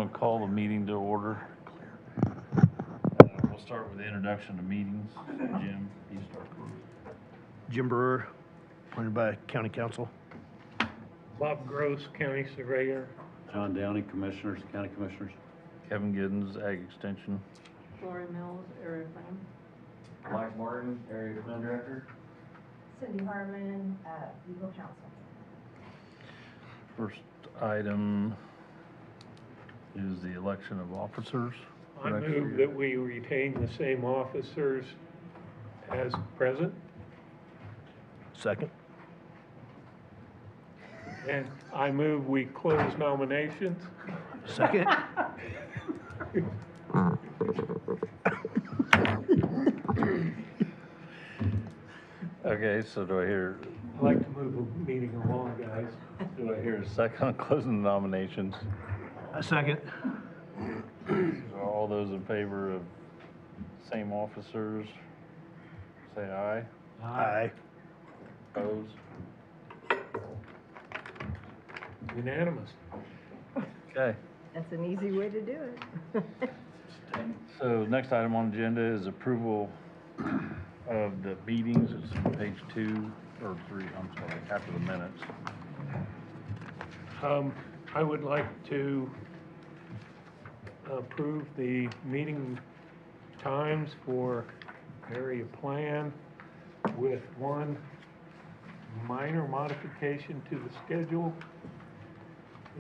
going to call the meeting to order. We'll start with the introduction to meetings. Jim, you start first. Jim Brewer, appointed by County Council. Bob Gross, County Surveyor. John Downey, Commissioners, County Commissioners. Kevin Giddens, Ag Extension. Lori Mills, Area Plan. Mike Martin, Area Plan Director. Cindy Harmon, Legal Counsel. First item is the election of officers. I move that we retain the same officers as present, Second. and I move we close nominations. Second. Okay, so do I hear, I'd like to move the meeting along, guys. do I hear a second on closing the nominations? A second. So all those in favor of same officers, say aye. Aye. Opposed? Unanimous. Okay. That's an easy way to do it. So next item on the agenda is approval of the meetings. It's on page 2 or 3, I'm sorry, after the minutes. I would like to approve the meeting times for area plan with one minor modification to the schedule.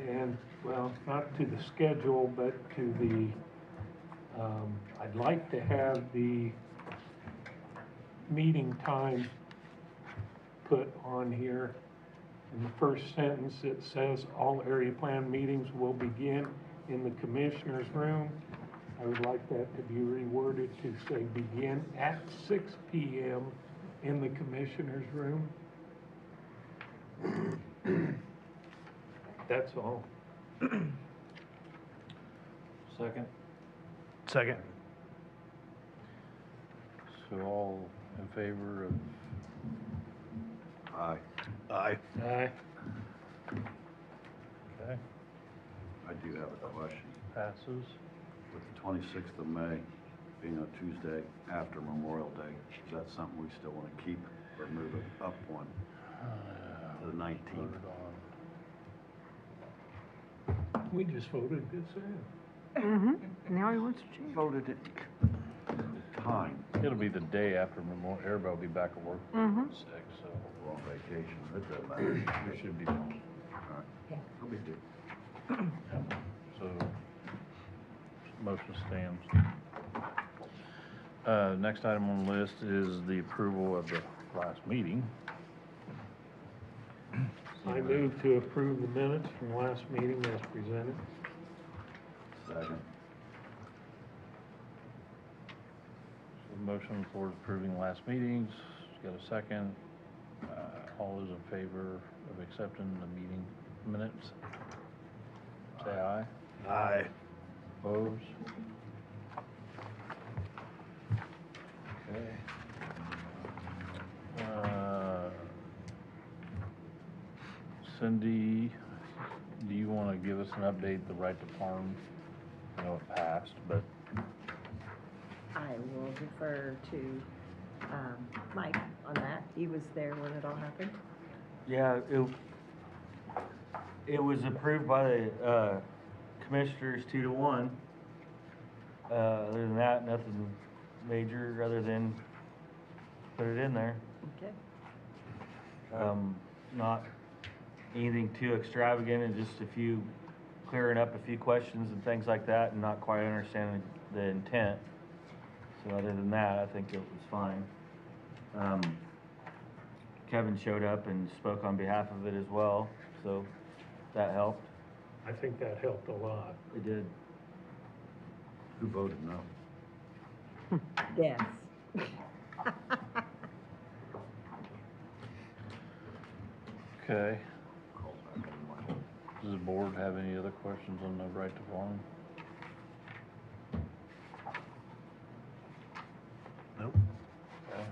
And, well, not to the schedule, but to the, I'd like to have the meeting time put on here. In the first sentence, it says all area plan meetings will begin in the commissioner's room. I would like that to be reworded to say begin at 6 p.m. in the commissioner's room. That's all. Second. Second. So all in favor of, Aye. Aye. Aye. okay, I do have a question. passes. With the 26th of May being a Tuesday after Memorial Day, is that something we still want to keep or move it up one to the 19th? Voted on. We just voted this in. Mm-hmm. Now he wants to change. Voted it. Time. It'll be the day after Memorial, everybody will be back at work. Mhm. 6, so We're on vacation. It doesn't matter. we should be done. All right. Yeah. No big deal. Yeah. So, motion stands. Next item on the list is the approval of the last meeting. I move to approve the minutes from last meeting as presented. Second. So motion for approving last meetings, got a second. All those in favor of accepting the meeting minutes, say aye. Aye. Opposed? Okay. Cindy, do you want to give us an update, the right to farm? I know it passed, but I will defer to Mike on that. He was there when it all happened. Yeah, it was approved by the commissioners 2-1. Other than that, nothing major other than put it in there. Okay. Not anything too extravagant, and just clearing up a few questions and things like that, and not quite understanding the intent. So other than that, I think it was fine. Kevin showed up and spoke on behalf of it as well, so that helped. I think that helped a lot. It did. Who voted no? Yes. okay. Calls back on Michael. Does the board have any other questions on the right to farm? Nope. Okay.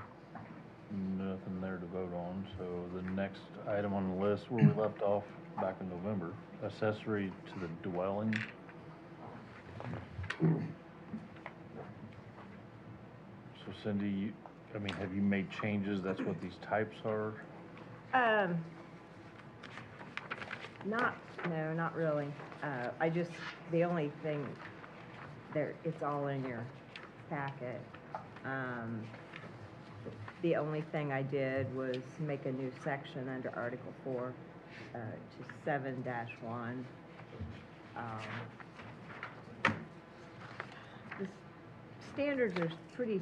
Nothing there to vote on, so the next item on the list where we left off back in November, accessory to the dwelling So Cindy, have you made changes? That's what these types are? Not really. The only thing, it's all in your packet. The only thing I did was make a new section under Article 4, to 7-1. The standards are pretty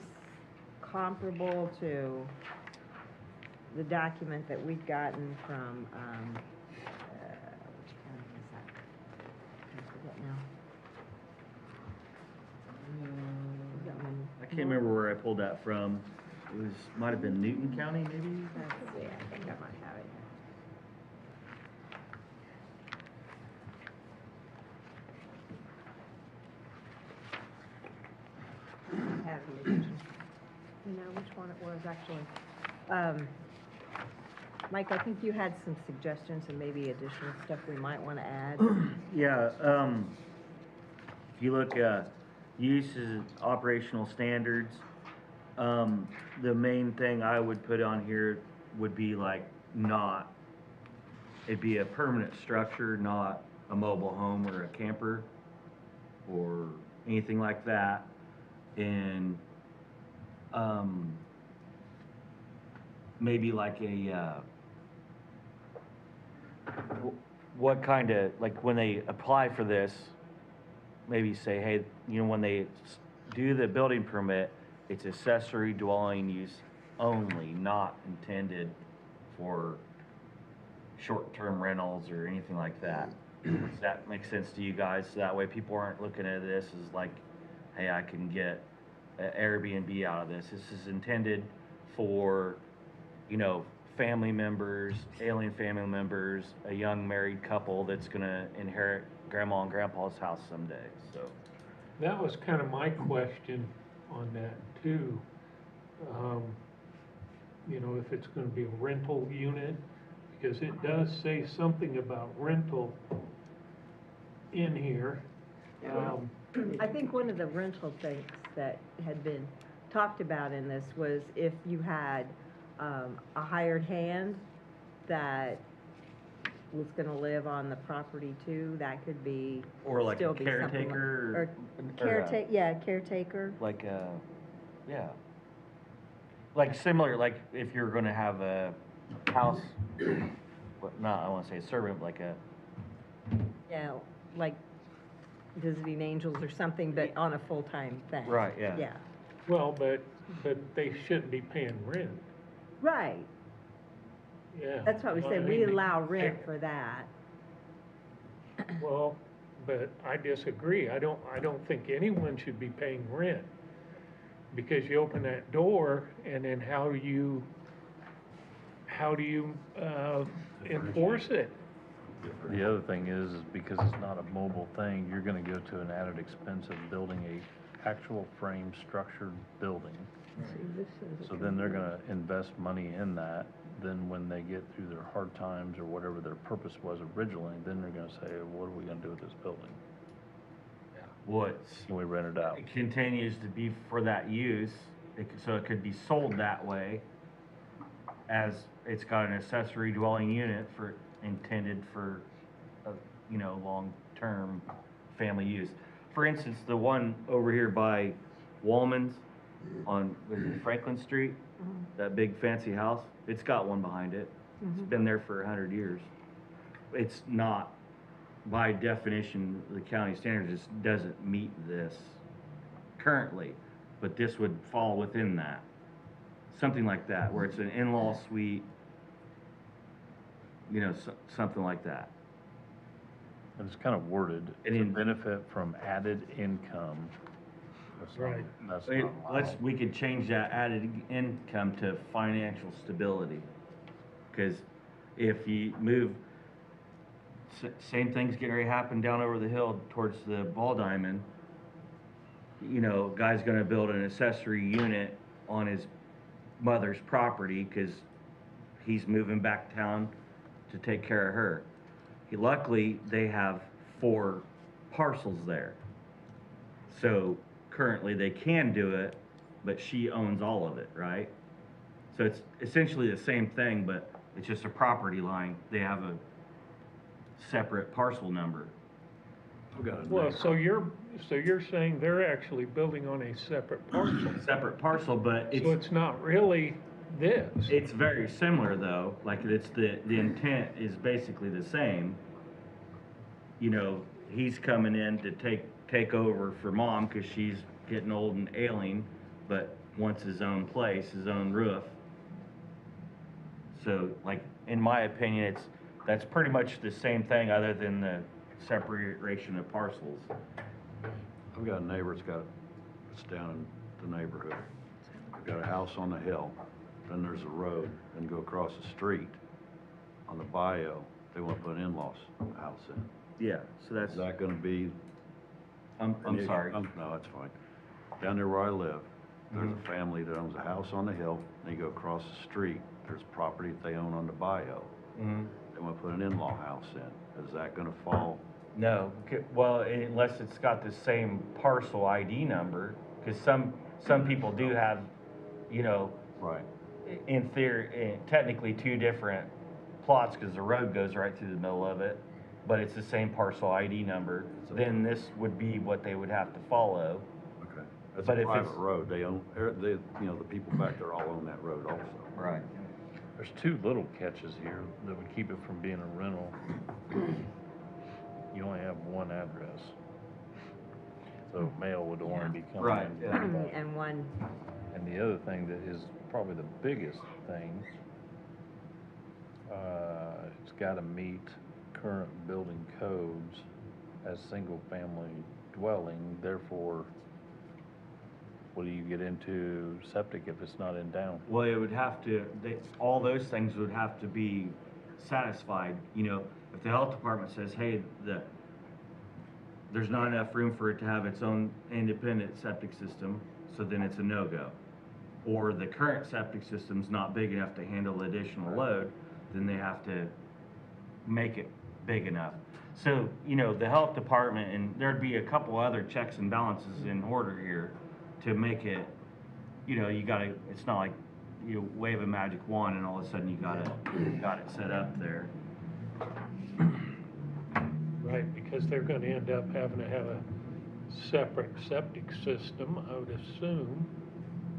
comparable to the document that we've gotten from, which county is that? I forget now. We've got one- I can't remember where I pulled that from. It was, might have been Newton County, maybe? Let's see, I think I might have it here. I have the original. You know which one it was, actually. Mike, I think you had some suggestions and maybe additional stuff we might want to add. Yeah, if you look at uses, operational standards, the main thing I would put on here would be like it'd be a permanent structure, not a mobile home or a camper or anything like that. And, maybe like what kind of, like when they apply for this, maybe say, hey, when they do the building permit, it's accessory dwelling use only, not intended for short-term rentals or anything like that. Does that make sense to you guys? So that way people aren't looking at this as like, hey, I can get an Airbnb out of this. This is intended for, family members, alien family members, a young married couple that's gonna inherit grandma and grandpa's house someday, so. That was kind of my question on that too. If it's gonna be a rental unit, because it does say something about rental in here. I think one of the rental things that had been talked about in this was if you had a hired hand that was gonna live on the property too, that could be, Or like a still be something like- caretaker. Caretaker. Like yeah. Like similar, like if you're gonna have a house, I wanna say a servant, like a, Yeah, like visiting angels or something, but on a full-time thing. Right, yeah. Yeah, Well, but they shouldn't be paying rent, right. yeah. That's what we Well, said, I we mean, allow rent for that. Well, but I disagree. I don't think anyone should be paying rent. Because you open that door and then how do you enforce it? The other thing is because it's not a mobile thing, you're gonna go to an added expense of building a actual frame structured building. So then they're gonna invest money in that, then when they get through their hard times or whatever their purpose was originally, then they're gonna say, what are we gonna do with this building? what's Can we rent it out? it continues to be for that use, so it could be sold that way, as it's got an accessory dwelling unit intended for, long-term family use. For instance, the one over here by Wallman's on, was it Franklin Street? That big fancy house, it's got one behind it. It's been there for 100 years. It's not, by definition, the county standards just doesn't meet this currently, but this would fall within that. Something like that, where it's an in-law suite, something like that. And it's kind of worded, And to in- benefit from added income. That's not- Right. That's not allowed. We could change that added income to financial stability. Because if you move, same thing's getting ready to happen down over the hill towards the ball diamond. Guy's gonna build an accessory unit on his mother's property because he's moving back town to take care of her. Luckily, they have 4 parcels there. So currently they can do it, but she owns all of it, right? So it's essentially the same thing, but it's just a property line. They have a separate parcel number. I've got a Well, neighbor. so you're saying they're actually building on a separate parcel? Separate parcel, but So it's not really this? it's very similar though, like it's the intent is basically the same. You know, he's coming in to take over for mom because she's getting old and ailing, but wants his own place, his own roof. So like, in my opinion, that's pretty much the same thing other than the separation of parcels. I've got a neighbor that's down in the neighborhood. They've got a house on the hill, then there's a road, then go across the street. On the bio, they want to put an in-laws house in. Yeah, so that's, Is that gonna be? I'm sorry. No, that's fine. Down there where I live, there's a family that owns a house on the hill, then you go across the street, there's property that they own on the bio. Mhm. They want to put an in-law house in. Is that gonna fall? No, well, unless it's got the same parcel ID number, because some people do have, you know, Right. in theory, technically two different plots, because the road goes right through the middle of it, but it's the same parcel ID number, then this would be what they would have to follow. Okay. That's But a if private it's- road. They own, the people back there all own that road also. Right. There's two little catches here that would keep it from being a rental. You only have one address. So mail would only be coming Right, in. yeah. And one, And the other thing that is probably the biggest thing, it's gotta meet current building codes as single-family dwelling, therefore, what do you get into septic if it's not in town? Well, it would have to, all those things would have to be satisfied, you know, if the health department says, hey, there's not enough room for it to have its own independent septic system, so then it's a no-go. Or the current septic system's not big enough to handle additional load, then they have to make it big enough. So, you know, the health department, and there'd be a couple other checks and balances in order here to make it, you know, it's not like you wave a magic wand and all of a sudden you got it set up there. Right, because they're gonna end up having to have a separate septic system, I would assume.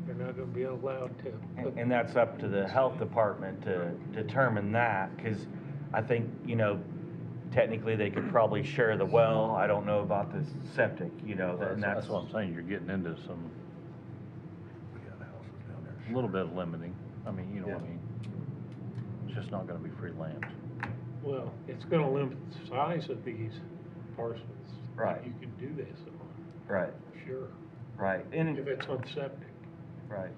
They're not gonna be allowed to put. And that's up to the health department to determine that, because I think, you know, technically they could probably share the well. I don't know about the septic, you know, and That's what I'm saying, you're getting into some, We got houses down there. a little bit of limiting, I mean, you know what I mean? It's just not gonna be free land. Well, it's gonna limit the size of these parcels. that Right. You can do this on, right, sure, right. And if it's on septic. right.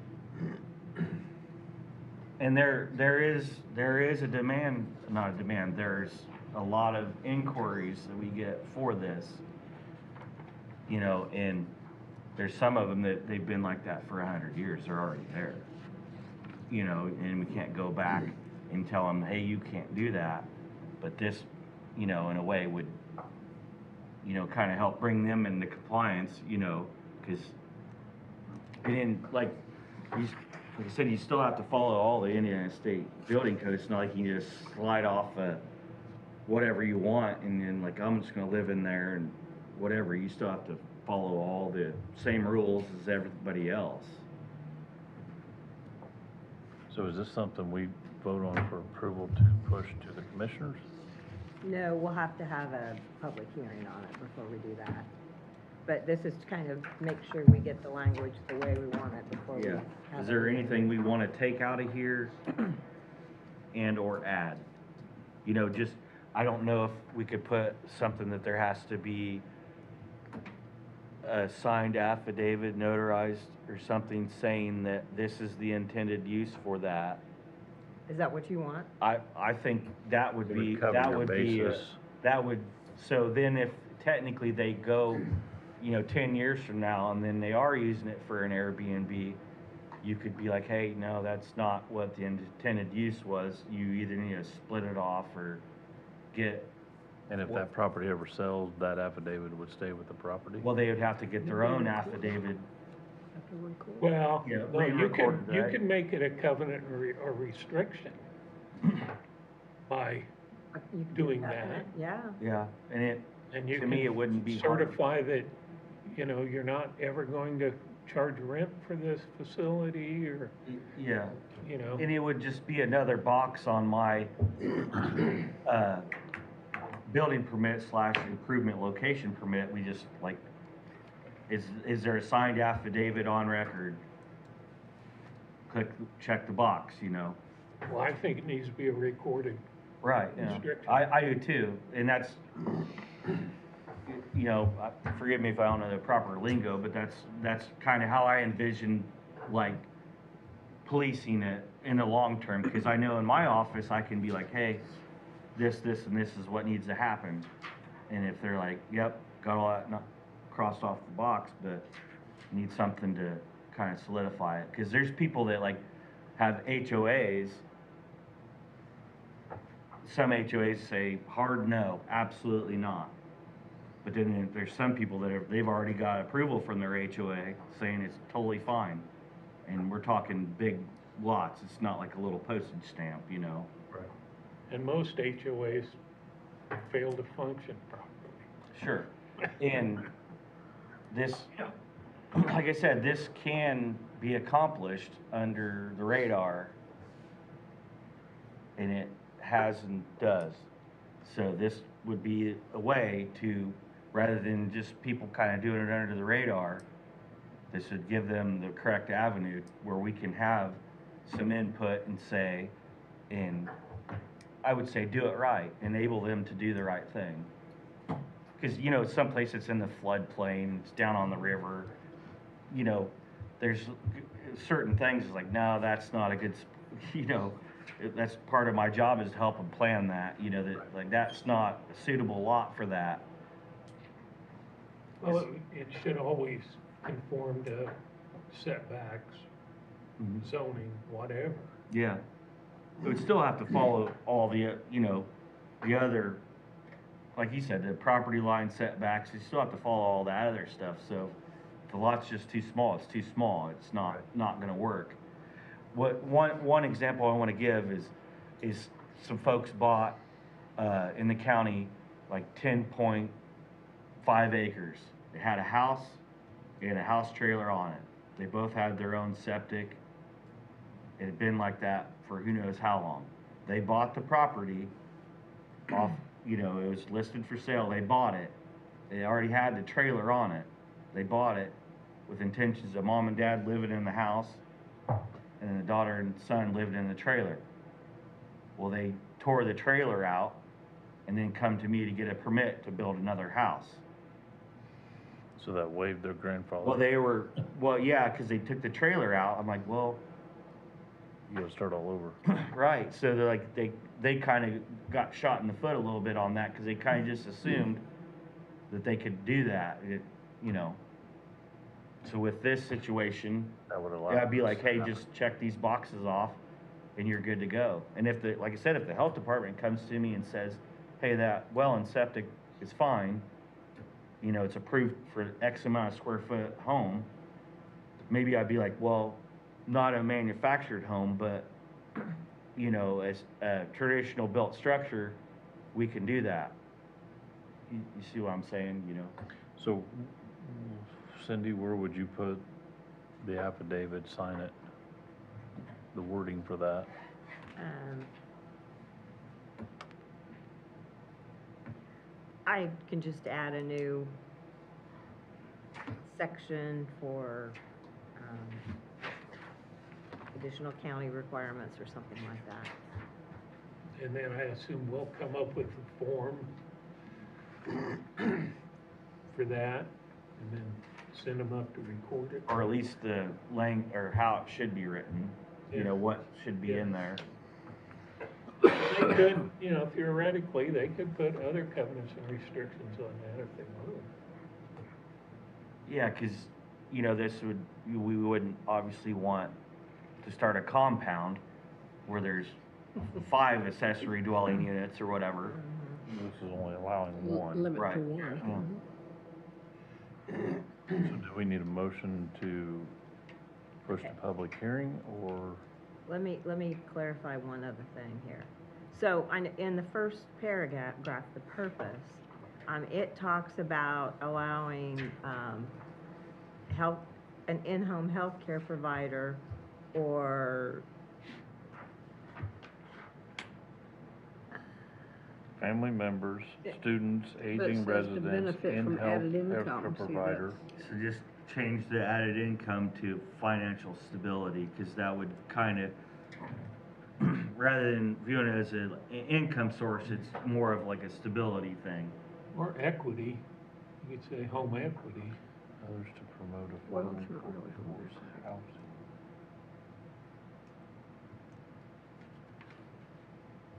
And there is a demand, not a demand, there's a lot of inquiries that we get for this. You know, and there's some of them that they've been like that for 100 years, they're already there. You know, and we can't go back and tell them, hey, you can't do that. But this, you know, in a way would, you know, kind of help bring them into compliance, you know, because, like I said, you still have to follow all the Indiana State building codes. It's not like you can just slide off whatever you want and then like, I'm just gonna live in there and whatever. You still have to follow all the same rules as everybody else. So is this something we vote on for approval to push to the commissioners? no, we'll have to have a public hearing on it before we do that. But this is to kind of make sure we get the language the way we want it before we have. Is there it. anything we wanna take out of here and or add? You know, just, I don't know if we could put something that there has to be a signed affidavit notarized or something saying that this is the intended use for that. Is that what you want? I think that would It be, would cover that your would be, basis. that would, so then if technically they go, you know, 10 years from now and then they are using it for an Airbnb, you could be like, hey, no, that's not what the intended use was. You either need to split it off or get And if that property ever sells, that affidavit would stay with the property? Well, they would have to get their own affidavit. Have to record. Well, Yeah, no, you re-recorded, can, you right? can make it a covenant or restriction by, You can do doing that, that. Yeah. Yeah, and it, and you to me, can it wouldn't be hard. certify that, you know, you're not ever going to charge rent for this facility, or, Yeah, you know. and it would just be another box on my, building permit slash improvement location permit. We just like, is there a signed affidavit on record? Click, check the box, you know? Well, I think it needs to be a recorded, Right, yeah. Restriction. I do too, and that's, you know, forgive me if I don't know the proper lingo, but that's kind of how I envision, like, policing it in the long term, because I know in my office, I can be like, hey, this, and this is what needs to happen. And if they're like, yep, got all that not crossed off the box, but need something to kind of solidify it, because there's people that like have HOAs. Some HOAs say hard no, absolutely not. But then there's some people that are, they've already got approval from their HOA saying it's totally fine. And we're talking big lots, it's not like a little postage stamp, you know? Right. and most HOAs fail to function properly. Sure. And this, like I said, this can be accomplished under the radar. And it has and does. So this would be a way to, rather than just people kind of doing it under the radar, this would give them the correct avenue where we can have some input and say, and I would say do it right, enable them to do the right thing. Because, you know, someplace it's in the floodplain, it's down on the river, you know, there's certain things, it's like, no, that's not a good, you know, that's part of my job is to help them plan that, you know, that, like, that's not a suitable lot for that. Well, it should always conform to setbacks, zoning, whatever. Yeah. It would still have to follow all the, you know, the other, like you said, the property line setbacks, you still have to follow all that other stuff, so if the lot's just too small, it's too small, it's not gonna work. What, one example I wanna give is some folks bought, in the county, like 10.5 acres. They had a house, they had a house trailer on it. They both had their own septic. It had been like that for who knows how long. They bought the property off, you know, it was listed for sale, they bought it. They already had the trailer on it. They bought it with intentions of mom and dad living in the house, and then the daughter and son lived in the trailer. Well, they tore the trailer out and then come to me to get a permit to build another house. So that waived their grandfather? Well, they were, well, yeah, because they took the trailer out. I'm like, well, You gotta start all over. right. So they're like, they kind of got shot in the foot a little bit on that because they kind of just assumed that they could do that, you know. So with this situation, That would allow. I'd be this like, to hey, happen. just check these boxes off and you're good to go. And if the, like I said, if the health department comes to me and says, hey, that well and septic is fine, you know, it's approved for X amount of square foot home, maybe I'd be like, well, not a manufactured home, but, you know, as a traditional built structure, we can do that. You see what I'm saying, you know? So Cindy, where would you put the affidavit, sign it, the wording for that? I can just add a new section for, additional county requirements or something like that. And then I assume we'll come up with the form for that, and then send them up to record it. Or at least the or how it should be written, you know, what should be in there. They could, you know, theoretically, they could put other covenants and restrictions on that if they wanted. Yeah, because, you know, we wouldn't obviously want to start a compound where there's 5 accessory dwelling units or whatever, This is only allowing one. Limit Right. to one. Mm. So do we need a motion to push to public hearing, or? Let me clarify one other thing here. So, in the first paragraph, the purpose, it talks about allowing, an in-home healthcare provider or, Family members, students, aging says to residents, benefit from in-health added income. healthcare See, provider. So just change the added income to financial stability, because that would kind of, rather than viewing it as an income source, it's more of like a stability thing. Or equity, you could say home equity. Others to promote Well, affordable it's not really workforce housing.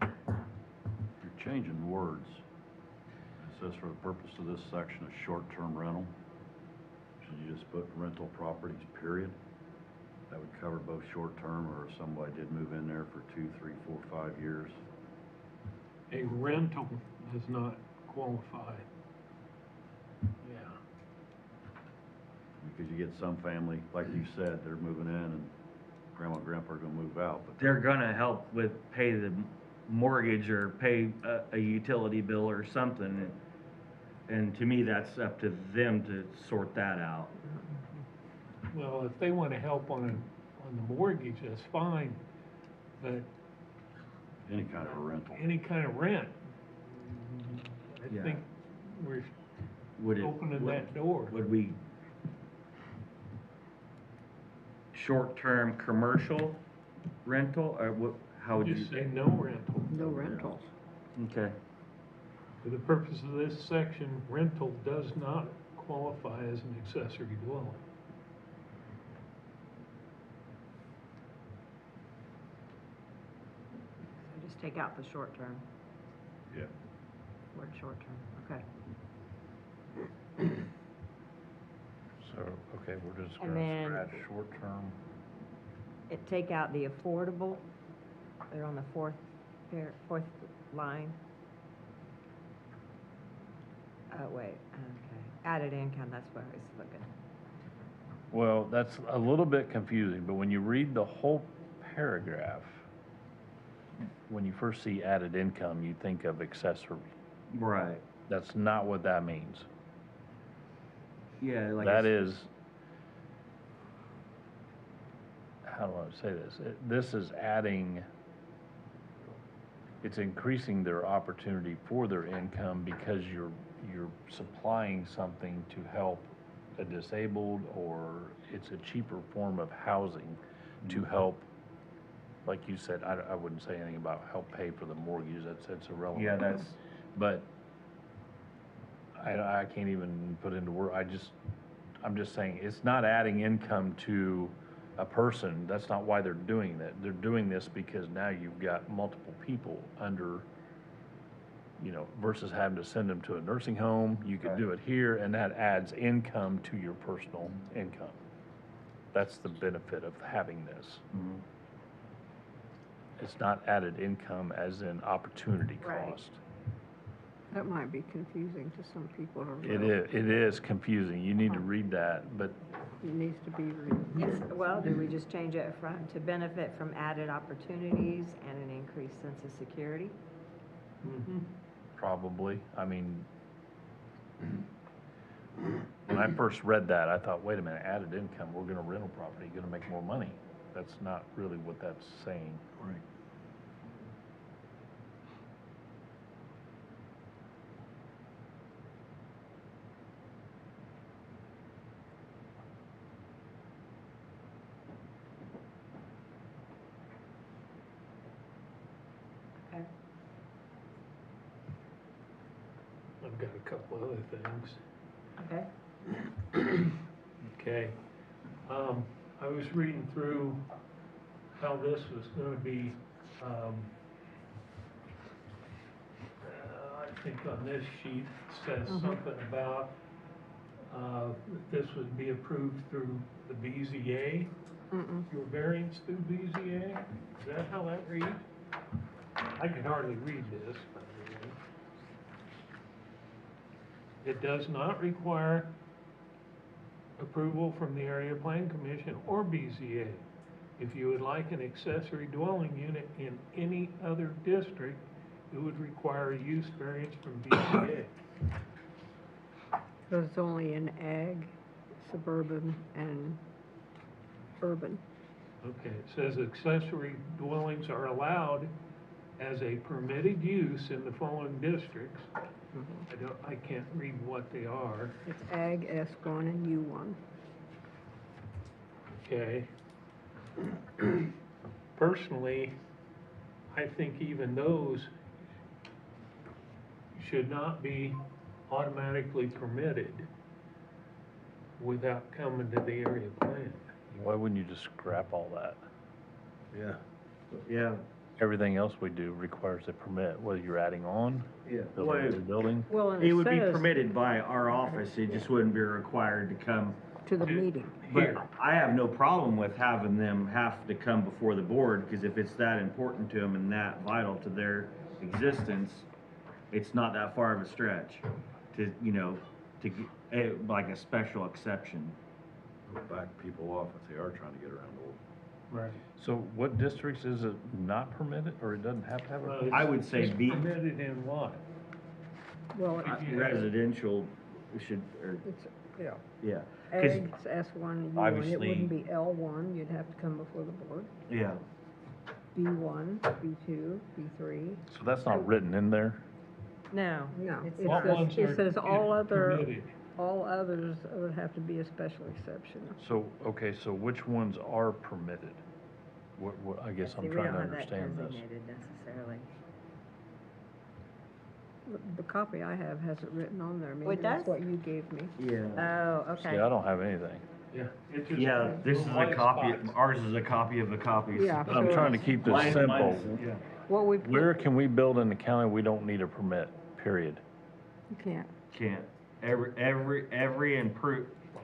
You're changing words. It says for the purpose of this section, a short-term rental. Should you just put rental properties, period? That would cover both short-term, or if somebody did move in there for 2, 3, 4, 5 years. A rental does not qualify. Yeah. Because you get some family, like you said, they're moving in and grandma and grandpa are gonna move out, but They're gonna help with pay the mortgage or pay a utility bill or something. And to me, that's up to them to sort that out. Well, if they want to help on the mortgage, that's fine, but any kind of a rental. any kind of rent, I Yeah. think we're Would it? opening would- that door. Would we? Short-term commercial rental, or what, how would you? Just say no rental. No rentals. Okay. For the purpose of this section, rental does not qualify as an accessory dwelling. so just take out the short term, Yeah. word short term, okay. So, okay, we're just And gonna then- scratch short-term. Take out the affordable, they're on the fourth line. Oh, wait, okay, added income, that's what I was looking. Well, that's a little bit confusing, but when you read the whole paragraph, when you first see added income, you think of accessory. Right. That's not what that means. Yeah, like. That is, how do I say this? This is adding, it's increasing their opportunity for their income because you're supplying something to help a disabled, or it's a cheaper form of housing to help, like you said, I wouldn't say anything about help pay for the mortgage, that's irrelevant. Yeah, that's, But I can't even put into word, I'm just saying, it's not adding income to a person, that's not why they're doing that. They're doing this because now you've got multiple people under, versus having to send them to a nursing home, you could do it here, and that adds income to your personal income. That's the benefit of having this. mhm. It's not added income as in opportunity Right. cost. That might be confusing to some people. It is confusing, you need to read that, but It needs to be read. Yes, well, do we just change it to benefit from added opportunities and an increased sense of security? Mm-hmm. probably, I mean, when I first read that, I thought, wait a minute, added income, we're gonna rental property, gonna make more money. That's not really what that's saying. Right. Okay. I've got a couple other things. Okay. Okay. I was reading through how this was gonna be, I think on this sheet, it says something about, that this would be approved through the BZA, your variance through BZA. Is that how that reads? I can hardly read this, by the way. It does not require approval from the Area Plan Commission or BZA. If you would like an accessory dwelling unit in any other district, it would require a use variance from BZA. So it's only in ag, suburban, and urban. Okay, it says accessory dwellings are allowed as a permitted use in the following districts. I can't read what they are, It's ag, S1, and U1. okay? Personally, I think even those should not be automatically permitted without coming to the area plan. Why wouldn't you just scrap all that? Yeah. Yeah. Everything else we do requires a permit, whether you're adding on, Yeah. building a new building. Well, and It would be says permitted by our office, it just wouldn't be required to come. to the meeting. But I have no problem with having them have to come before the board, because if it's that important to them and that vital to their existence, it's not that far of a stretch to, to get, like a special exception. Back people off if they are trying to get around the Right. So what districts is it not permitted, or it doesn't have to have a? I would say It's be- permitted in what? Well, Residential should, or, it's, yeah. yeah. 'Cause- Ag's S1 and U1. It Obviously- wouldn't be L1, you'd have to come before the board. Yeah. B1, B2, B3. So that's not written in there? No. No, it's it What not. ones says, are it says all other, permitted? all others would have to be a special exception. So, okay, so which ones are permitted? What, I guess I'm See, we trying don't to have that understand this. designated necessarily. The copy I have has it written on there, Oh, maybe it that's does? what you gave me. Yeah. Oh, See, okay. I don't have anything. Yeah. It just- Yeah, this is a white copy, spots. ours is a copy of the copies. Yeah. But I'm So trying to keep this Mine- simple. mine's- yeah. What we. Where can we build in the county, we don't need a permit, period? You can't. Can't.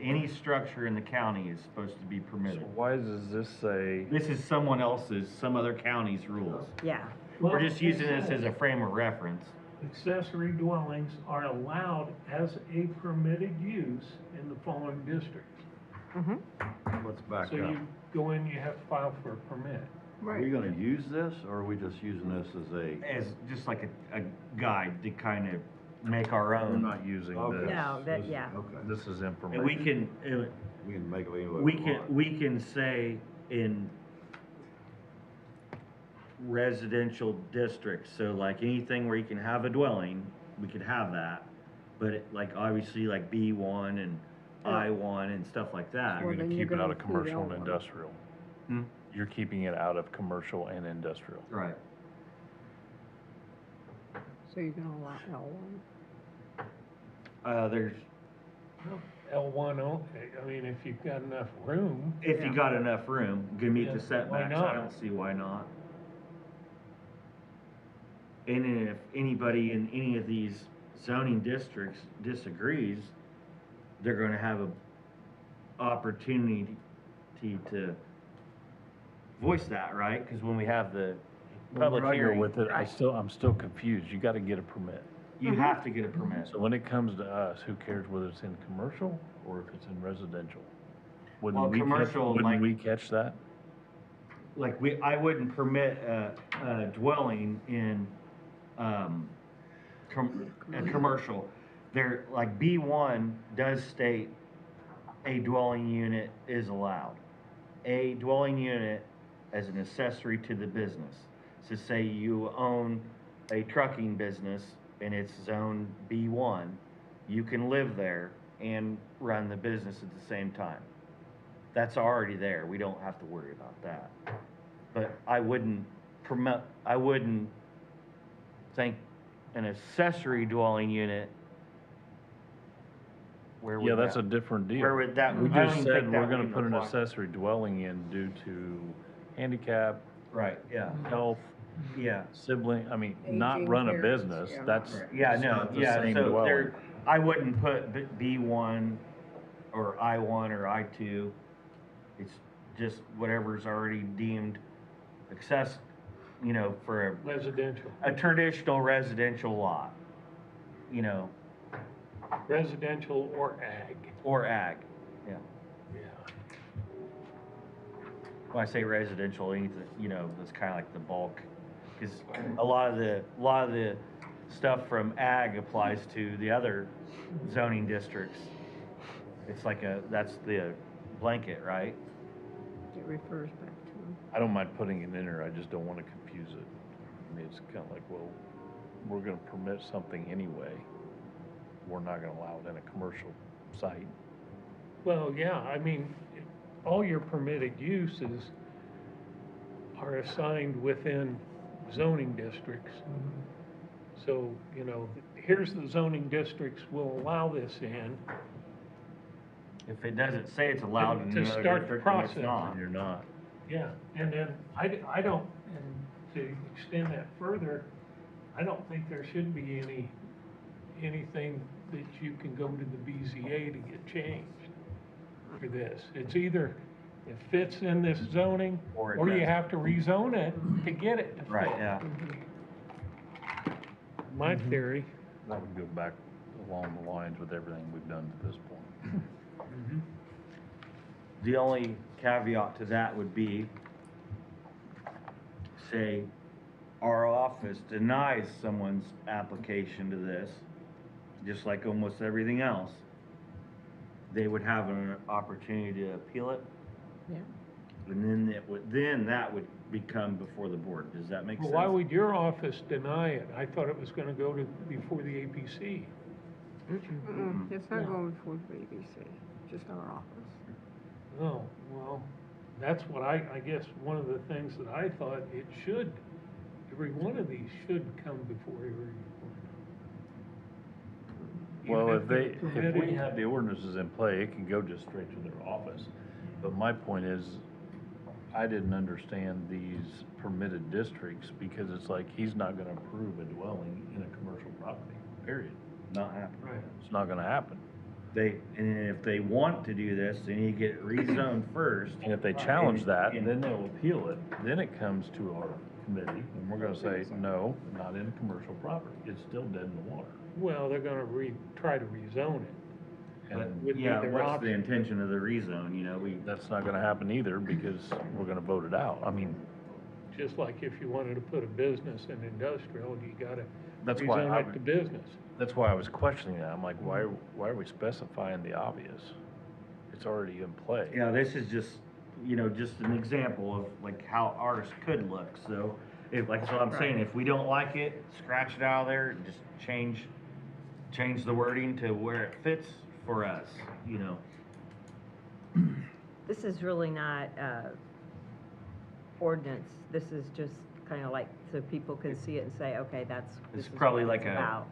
Any structure in the county is supposed to be So permitted. why does this say, This is someone else's, some other county's rules. Yeah. We're just using this as a frame of reference. Accessory dwellings are allowed as a permitted use in the following districts. Let's back So up. you go in, you have to file for a permit. Are we gonna use this, or are we just using this as a? As just like a guide to kind of make our we're own. not using Okay. this? No, that, yeah. Okay. This is And information. we can, We can make it any way we we can, want. we can say in residential districts, so like anything where you can have a dwelling, we could have that. But like obviously like B1 and I1 and stuff like that. You're Well, gonna then you're keep it gonna out of include commercial and L1. industrial. Hmm? You're keeping it out of commercial and industrial. Right. So you're gonna allow L1. There's, L1, I mean, if you've got enough room, if you Yeah. got enough room, can meet Yeah, the why setbacks, not? I don't see why not. And if anybody in any of these zoning districts disagrees, they're gonna have a opportunity to voice that, right? Cause when we have the public Where I go hearing, with it, I'm still confused. You gotta get a permit. you have to get a permit. So when it comes to us, who cares whether it's in commercial or if it's in residential? Well, Wouldn't we catch, commercial, like- wouldn't we catch that? Like I wouldn't permit a dwelling in, a commercial. There, like B1 does state a dwelling unit is allowed. A dwelling unit as an accessory to the business. So say you own a trucking business and it's zone B1, you can live there and run the business at the same time. That's already there, we don't have to worry about that. But I wouldn't think an accessory dwelling unit, where would Yeah, that's a that, different deal. where would that? We I don't just even said think that we're would gonna even put an apply. accessory dwelling in due to handicap, Right, yeah, health, yeah. sibling, I mean, not Aging run a parents, business, yeah. that's Yeah, it's no, not the yeah, same so dwelling. there, I wouldn't put B1 or I1 or I2. It's just whatever's already deemed for residential. a traditional residential lot. residential or ag. Or ag, yeah. Yeah. When I say residential, anything, you know, that's kind of like the bulk, because a lot of the stuff from ag applies to the other zoning districts. It's like that's the blanket, right? It refers back to them. I don't mind putting it in there, I just don't wanna confuse it. I mean, it's kinda like, well, we're gonna permit something anyway. We're not gonna allow it in a commercial site. Well, yeah, I mean, all your permitted uses are assigned within zoning districts. So, you know, here's the zoning districts will allow this in. If it doesn't say it's allowed in To another start the district, then it's process. not. And you're not. Yeah, and then I don't, and to extend that further, I don't think there should be anything that you can go to the BZA to get changed for this. It's either it fits in this zoning, Or it or you doesn't. have to rezone it to get it to fit. Right, yeah. My theory. That would go back along the lines with everything we've done to this point. The only caveat to that would be, say, our office denies someone's application to this, just like almost everything else. They would have an opportunity to appeal it, Yeah. and then that would become before the board. Does that make Well, sense? why would your office deny it? I thought it was gonna go to, before the APC. It's not going before the BBC, just our office. Oh, well, that's what I guess, one of the things that I thought it should, every one of these should come before every one. Well, Even if we permitted- have the ordinances in play, it can go just straight to their office. But my point is, I didn't understand these permitted districts, because it's like, he's not gonna approve a dwelling in a commercial property, period. Not happen. Right. It's not gonna happen. And if they want to do this, they need to get it rezoned first. And if they challenge that, And- then they'll appeal it, then it comes to our committee, and we're gonna say, no, not in commercial property, it's still dead in the water. Well, they're gonna try to rezone it. But, And would be yeah, their what's the option. intention of the rezone, you know, that's not gonna happen either, because we're gonna vote it out. I mean, Just like if you wanted to put a business in industrial, you gotta That's why I rezone it would- to business. that's why I was questioning that. I'm like, why are we specifying the obvious? It's already in play. yeah, this is just, you know, just an example of like how ours could look, so, if, like, that's what I'm saying, if we don't like it, scratch it out of there, and just change the wording to where it fits for us, you know. This is really not, ordinance, this is just kind of like, so people can see it and say, okay, this It's is probably what like it's about.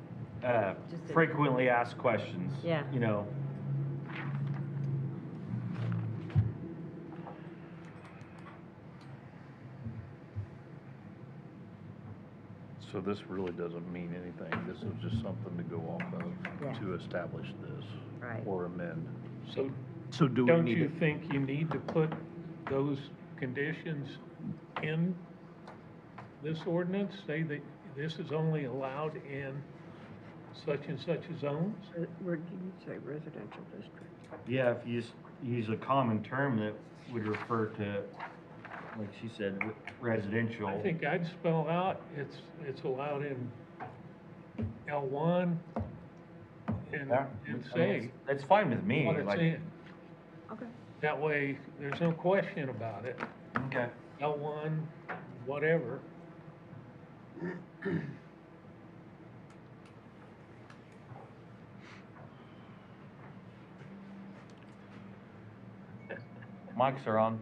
Just a- frequently asked questions. Yeah. You know, So this really doesn't mean anything. This is just something to go off Yeah. of to establish this. Right. Or amend. So do we don't need you to- think you need to put those conditions in this ordinance? Say that this is only allowed in such and such zones? Where did you say residential district? yeah, if you just use a common term that would refer to, like she said, residential. I think I'd spell out, it's allowed in L1 and Yeah, say That's fine with me, what it's like, in. Okay. That way, there's no question about it. okay. L1, whatever. Mics are on.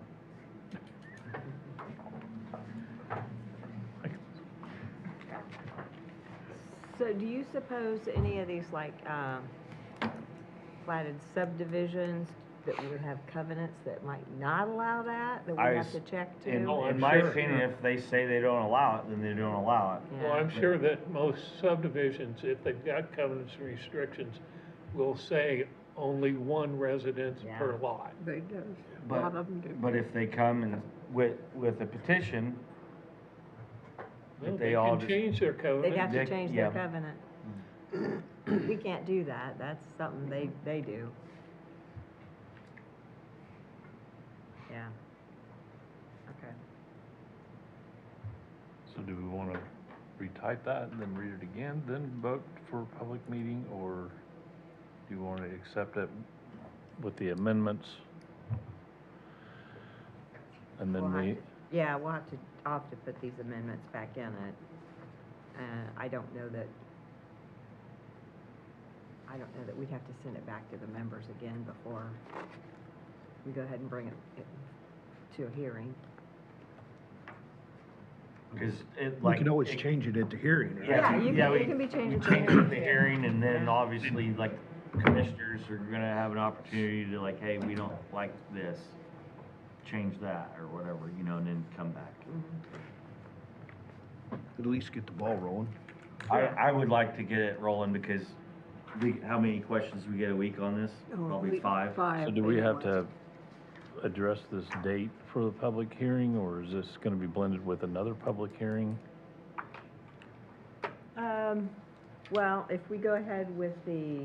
So do you suppose any of these, like, platted subdivisions that would have covenants that might not allow that we have to check In, to? Oh, I'm in my sure. opinion, if they say they don't allow it, then they don't allow it. Well, I'm Yeah. sure that most subdivisions, if they've got covenants and restrictions, will say only one residence Yeah. per lot. They do, a But- lot of them do. But if they come and with a petition, Well, they they all can just- change their They'd covenant. have to Dick, change yeah. their covenant. We can't do that, that's something they do. Yeah. Okay. So do we want to retype that and then read it again, then vote for a public meeting, or do you want to accept it with the amendments? And then We'll have we, to- Yeah, I'll have to put these amendments back in it. I don't know that we'd have to send it back to the members again before we go ahead and bring it to a hearing. Because it We like. can always it- change it at the hearing, right? Yeah, you can- we- it can be changed we at the change it at the hearing. hearing, and then Yeah. obviously, like, commissioners are gonna have an opportunity to like, hey, we don't like this, change that, or whatever, you know, and then come back. At least get the ball rolling. I would like to get it rolling, because how many questions do we get a week on this? Probably 5. so do we have to address this date for the public hearing, or is this going to be blended with another public hearing? Well, if we go ahead with the,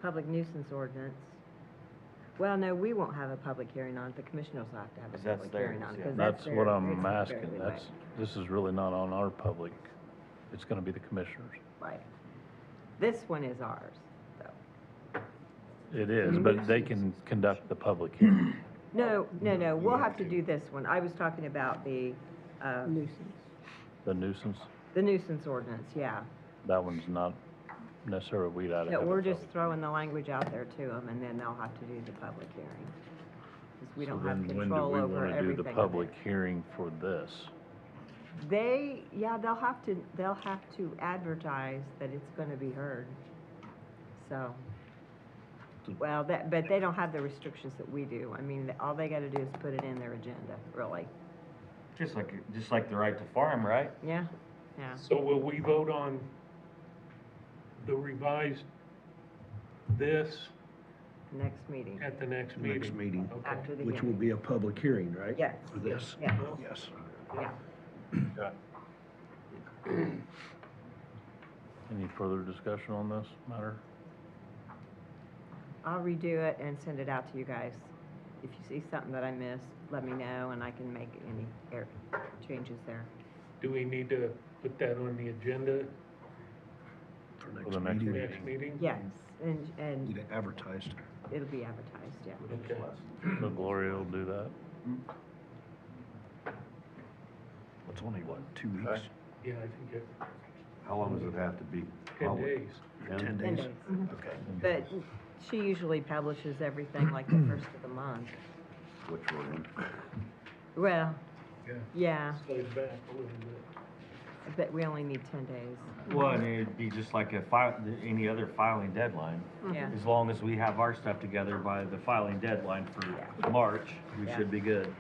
public nuisance ordinance, well, no, we won't have a public hearing on it, the commissioners will have to have a 'Cause that's public hearing on it, theirs, because yeah. that's That's what their- I'm it's their asking, delay. this is really not on our public, it's going to be the commissioners. Right. This one is ours, though. It is, but they can conduct the public hearing. No, we'll have to do this one. I was talking about the Nuisance. The nuisance, nuisance ordinance, yeah. that one's not necessarily, we'd have to No, have a we're just public- throwing the language out there to them, and then they'll have to do the public hearing. Because we So don't have then when do control we over wanna everything do the of public it. hearing for this? They'll have to advertise that it's gonna be heard. So, well, but they don't have the restrictions that we do. I mean, all they gotta do is put it in their agenda, really. Just like the right to farm, right? Yeah, yeah. So will we vote on the revised this Next meeting. at the next meeting? Next meeting, Okay. After the which will hearing. be a public hearing, right? Yes. For this? Yeah, Yes. yeah. Any further discussion on this matter? I'll redo it and send it out to you guys. If you see something that I missed, let me know, and I can make any changes there. Do we need to put that on the agenda For For the next next meeting. next meeting? Yes, and Need it advertised. it'll be advertised, yeah. Okay. So Gloria will do that? It's only, what, 2 weeks? Okay. Yeah, I think it, How long does it have to be 10 public? days. 10 10 days? days. Mhm. Okay. But she usually publishes everything like the first of the month. Which we're in. Well, Yeah. yeah, Slowed back a little bit. but we only need 10 days. Well, and it'd be just like any other filing deadline. Yeah, As long as we have our stuff together by the filing deadline for March, we Yeah. should be good.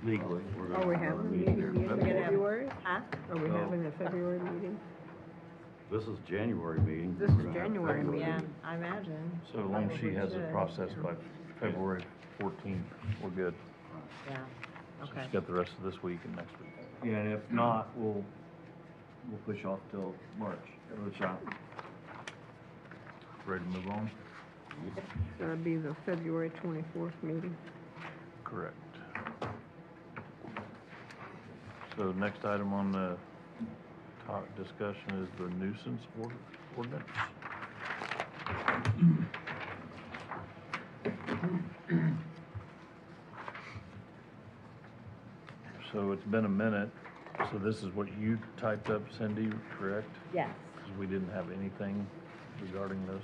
Legally. We're Are gonna we have having a meeting meeting here. in We're gonna have- February? huh? Are we No. having a February meeting? This is January meeting. This is We're gonna have January February Yeah, meeting. I imagine, So as long as she has it Should. processed by February 14th, we're good. yeah, So okay. she's got the rest of this week and next week. Yeah, and if not, we'll push off till March. Give it a shot. Ready to move on? So that'd be the February 24th meeting. Correct. So next item on the top discussion is the nuisance ordinance. So it's been a minute, so this is what you typed up, Cindy, correct? Yes. Because we didn't have anything regarding this.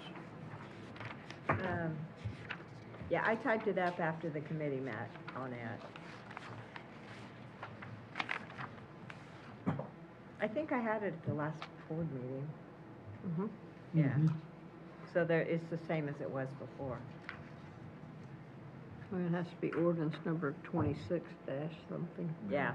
Yeah, I typed it up after the committee met on it. I think I had it at the last board meeting. Mhm. Yeah. So it's the same as it was before. Well, it has to be ordinance number 26 dash something. Yeah.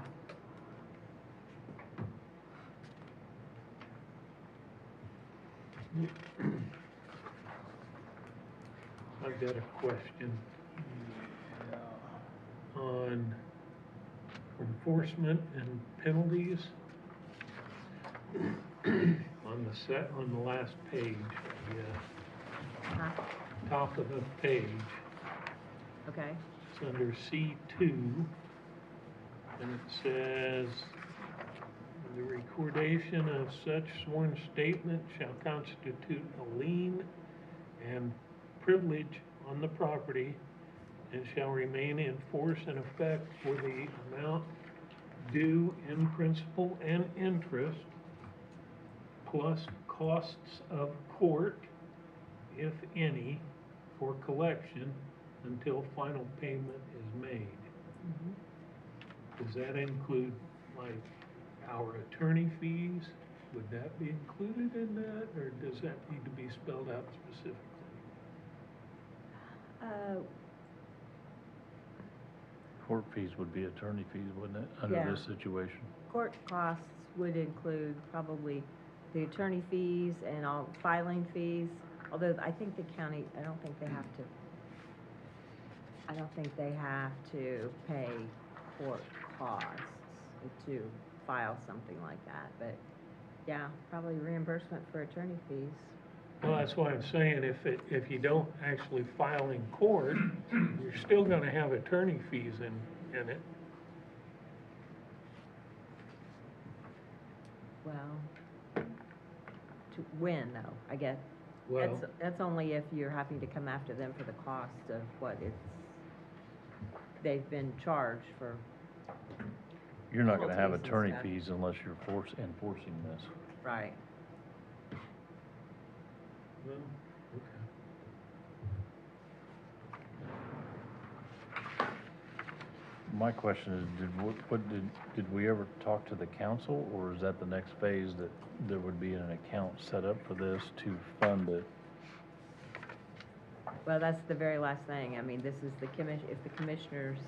I've got a question on enforcement and penalties. set on the last page, Huh? top of the page. Okay, It's under C2, and it says, the recordation of such sworn statement shall constitute a lien and privilege on the property and shall remain in force and effect for the amount due in principal and interest, plus costs of court, if any, for collection until final payment is made. Does that include, like, our attorney fees? Would that be included in that, or does that need to be spelled out specifically? Court fees would be attorney fees, wouldn't it, under Yeah. this situation? court costs would include probably the attorney fees and all filing fees, although I think the county, I don't think they have to pay court costs to file something like that, but yeah, probably reimbursement for attorney fees. Well, that's why I'm saying if you don't actually file in court, you're still gonna have attorney fees in it. Well, to win though, I guess. Well, That's only if you're having to come after them for the cost of what they've been charged for. You're not gonna have Penalties and attorney stuff. fees unless you're enforcing this. Right. well, okay. My question is, did we ever talk to the council, or is that the next phase that there would be an account set up for this to fund it? Well, that's the very last thing. I mean, this is the if the commissioners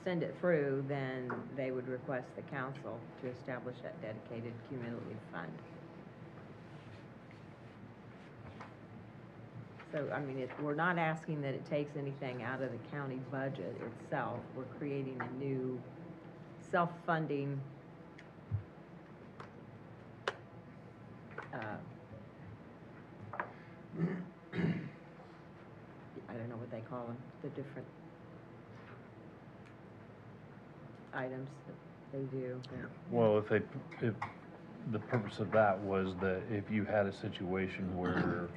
send it through, then they would request the council to establish that dedicated cumulative fund. So, I mean, we're not asking that it takes anything out of the county budget itself. We're creating a new self-funding I don't know what they call them, the different items that they do. but- Well, if the purpose of that was that if you had a situation where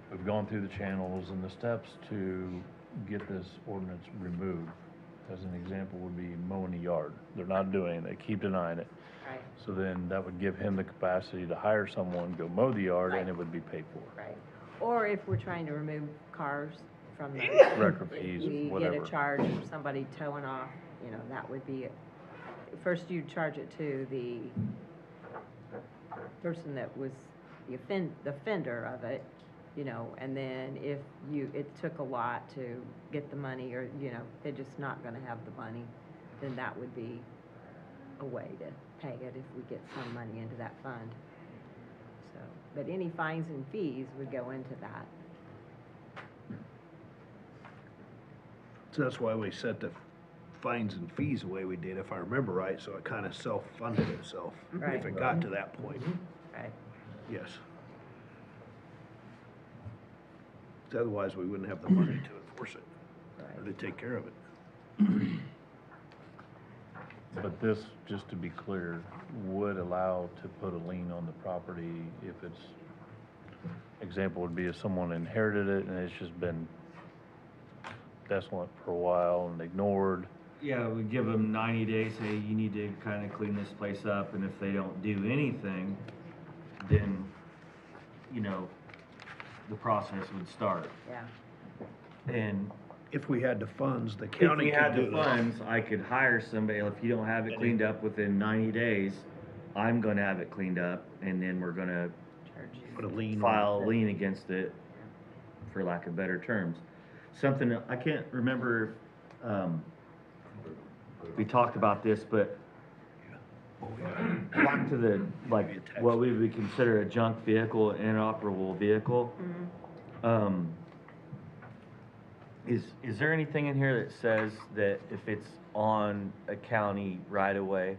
we've gone through the channels and the steps to get this ordinance removed, as an example would be mowing the yard. They're not doing it, they keep denying it. Right, So then that would give him the capacity to hire someone, go mow the yard, and Right. it would be paid for. right. Or if we're trying to remove cars from the. Record fees, We get whatever. a charge for somebody towing off, that would be, first you'd charge it to the person that was the offender of it, and then if it took a lot to get the money, or, they're just not gonna have the money, then that would be a way to pay it if we get some money into that fund. So, but any fines and fees would go into that. So that's why we set the fines and fees the way we did, if I remember right, so it kind of self-funded itself. Right. If it got to that point, Right. yes. 'Cause otherwise, we wouldn't have the money to enforce it, or to take care of it. But this, just to be clear, would allow to put a lien on the property if it's, example would be if someone inherited it and it's just been desolate for a while and ignored. Yeah, we give them 90 days, hey, you need to kind of clean this place up, and if they don't do anything, then, the process would start. Yeah, And If we had the funds, the if county we had could the do that. funds, I could hire somebody, if you don't have it cleaned up within 90 days, I'm gonna have it cleaned up, and then we're gonna charge you. Put a lien on file a it. lien against it, for lack of better terms. Something, that- I can't remember if, we talked about this, but back to the, like, Maybe a text. what we would consider a junk vehicle, an inoperable vehicle. Is there anything in here that says that if it's on a county right of way,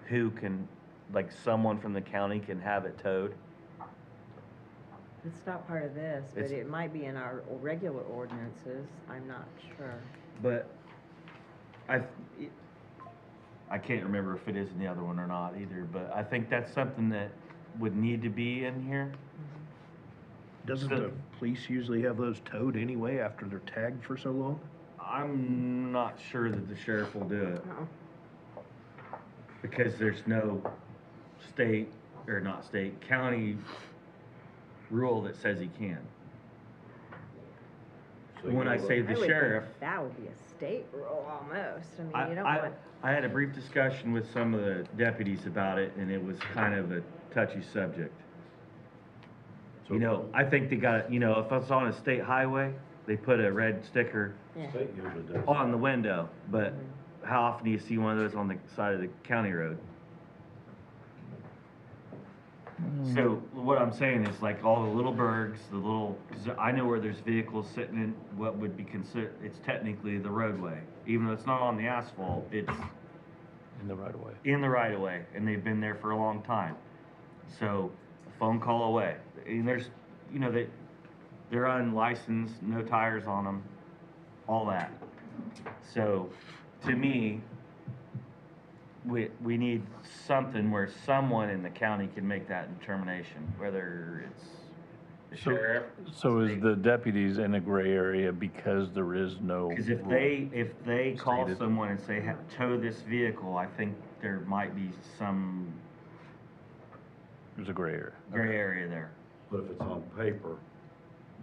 who can like someone from the county can have it towed? It's not part of this, but It's- it might be in our regular ordinances, I'm not sure. But I can't remember if it is in the other one or not either, but I think that's something that would need to be in here. Doesn't the police usually have those towed anyway after they're tagged for so long? I'm not sure that the sheriff will do it, Uh-uh. because there's no state, or not state, county rule that says he can. So When you I look- say I the would think sheriff, that would be a state rule almost, I mean, you don't I want, had a brief discussion with some of the deputies about it, and it was kind of a touchy subject. So You know, I think they got, you know, if it's on a state highway, they put a red sticker yeah. State usually does. on the window, but how often do you see one of those on the side of the county road? So what I'm saying is like all the little bergs, the little, 'cause I know where there's vehicles sitting in what would be considered, it's technically the roadway. Even though it's not on the asphalt, it's In the right of way. in the right of way, and they've been there for a long time. So, a phone call away. And there's, you know, they're unlicensed, no tires on them, all that. So, to me, we need something where someone in the county can make that determination, whether it's the So- sheriff. So is the deputies in a gray area because there is no Because if rule? they call Stated. someone and say, tow this vehicle, I think there might be some There's a gray area. gray area there. But if it's on paper,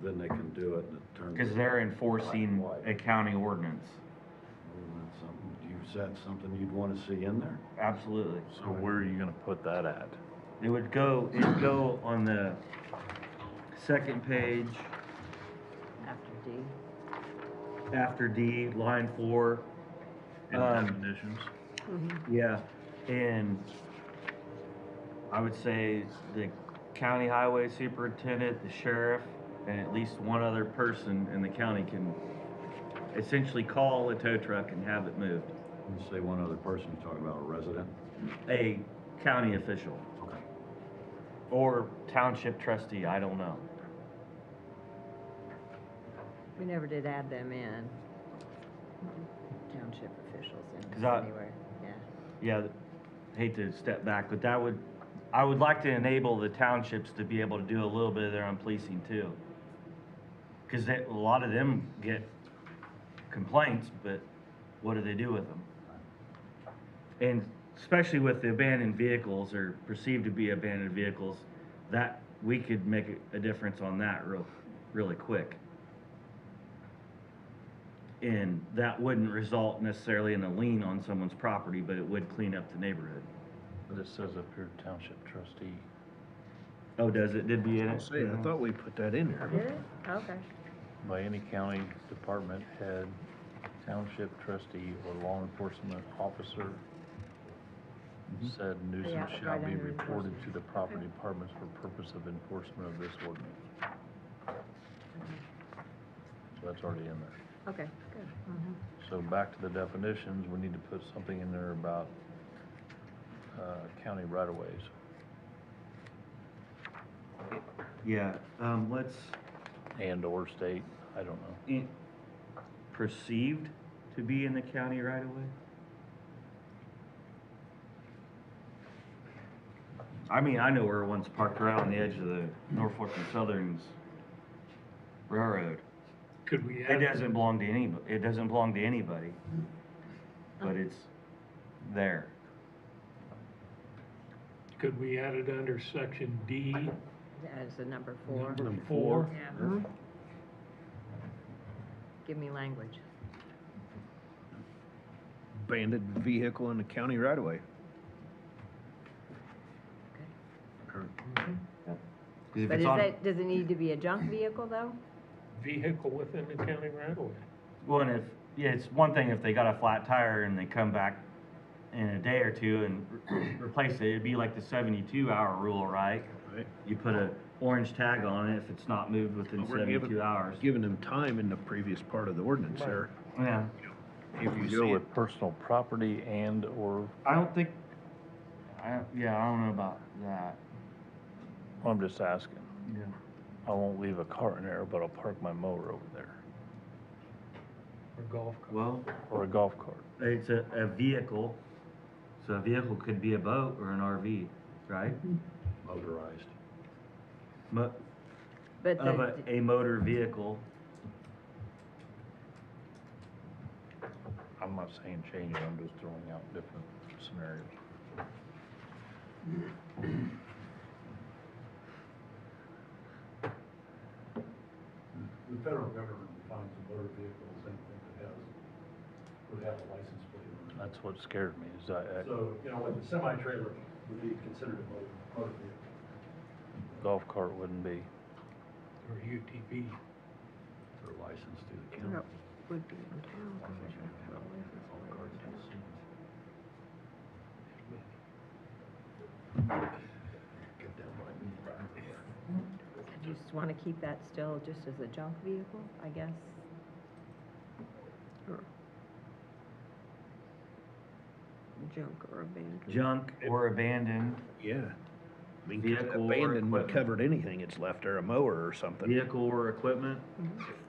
then they can do it, and it turns. Because they're enforcing Black and white. a county ordinance. Well, that's something, is that something you'd wanna see in there? Absolutely. So where are you gonna put that at? It'd go on the second page After D. after D, line 4. In definitions? Yeah, and I would say the county highway superintendent, the sheriff, and at least one other person in the county can essentially call a tow truck and have it moved. When you say one other person, you're talking about a resident? A county official Okay. or township trustee, I don't know. We never did add them in. Township officials in 'Cause this anywhere, yeah. Yeah, hate to step back, but I would like to enable the townships to be able to do a little bit of their own policing too. Cause a lot of them get complaints, but what do they do with them? And especially with the abandoned vehicles or perceived to be abandoned vehicles, that, we could make a difference on that really quick. And that wouldn't result necessarily in a lien on someone's property, but it would clean up the neighborhood. But it says up here township trustee. Oh, does it? Did be in I'll it? say, I thought we put that in there. Did it? Okay. By any county department head, township trustee, or law enforcement officer, said nuisance Yeah, shall right be under reported enforcement. to the property departments for purpose of enforcement of this ordinance. So that's already in there. Okay, good. So back to the definitions, we need to put something in there about, county right-of-ways. Yeah, let's, And/or state, I don't know. perceived to be in the county right away? I mean, I know where one's parked right on the edge of the Norfolk and Southern's railroad. Could we It add, doesn't belong to anybody, but it's there. could we add it under section D, As a number 4. number 4? Yeah. Give me language. Abandoned vehicle in the county right away. If But it's is on- that, does it need to be a junk vehicle though? Vehicle within the county right of way. Well, and it's one thing if they got a flat tire and they come back in a day or two and replace it, it'd be like the 72-hour rule, right? Right. You put a orange tag on it if it's not moved within But we're 72 hours. Giving them time in the previous part of the ordinance there. Yeah, If you You see go it, with personal property and/or, I don't think, Yeah, I don't know about that. I'm just asking. Yeah. I won't leave a cart in there, but I'll park my mower over there, Or golf cart. Well, or a golf cart. it's a vehicle, so a vehicle could be a boat or an RV, right? Motorized. Mo- But Of the, a motor vehicle. I'm not saying change it, I'm just throwing out different scenarios. The federal government defines a motor vehicle as anything that would have a license plate on it. That's what scared me, is So, you know, like the semi-trailer would be considered a motor vehicle. golf cart wouldn't be. Or UTV. They're licensed through the county. That would be in town, 'cause they have to have a license All plate cars in in the town. city. Get down by me. you just wanna keep that still just as a junk vehicle, I guess? Or junk or abandoned. Junk or abandoned, Yeah. I mean, Vehicle or abandoned would equipment. covered anything, it's left there, a mower or something. vehicle or equipment.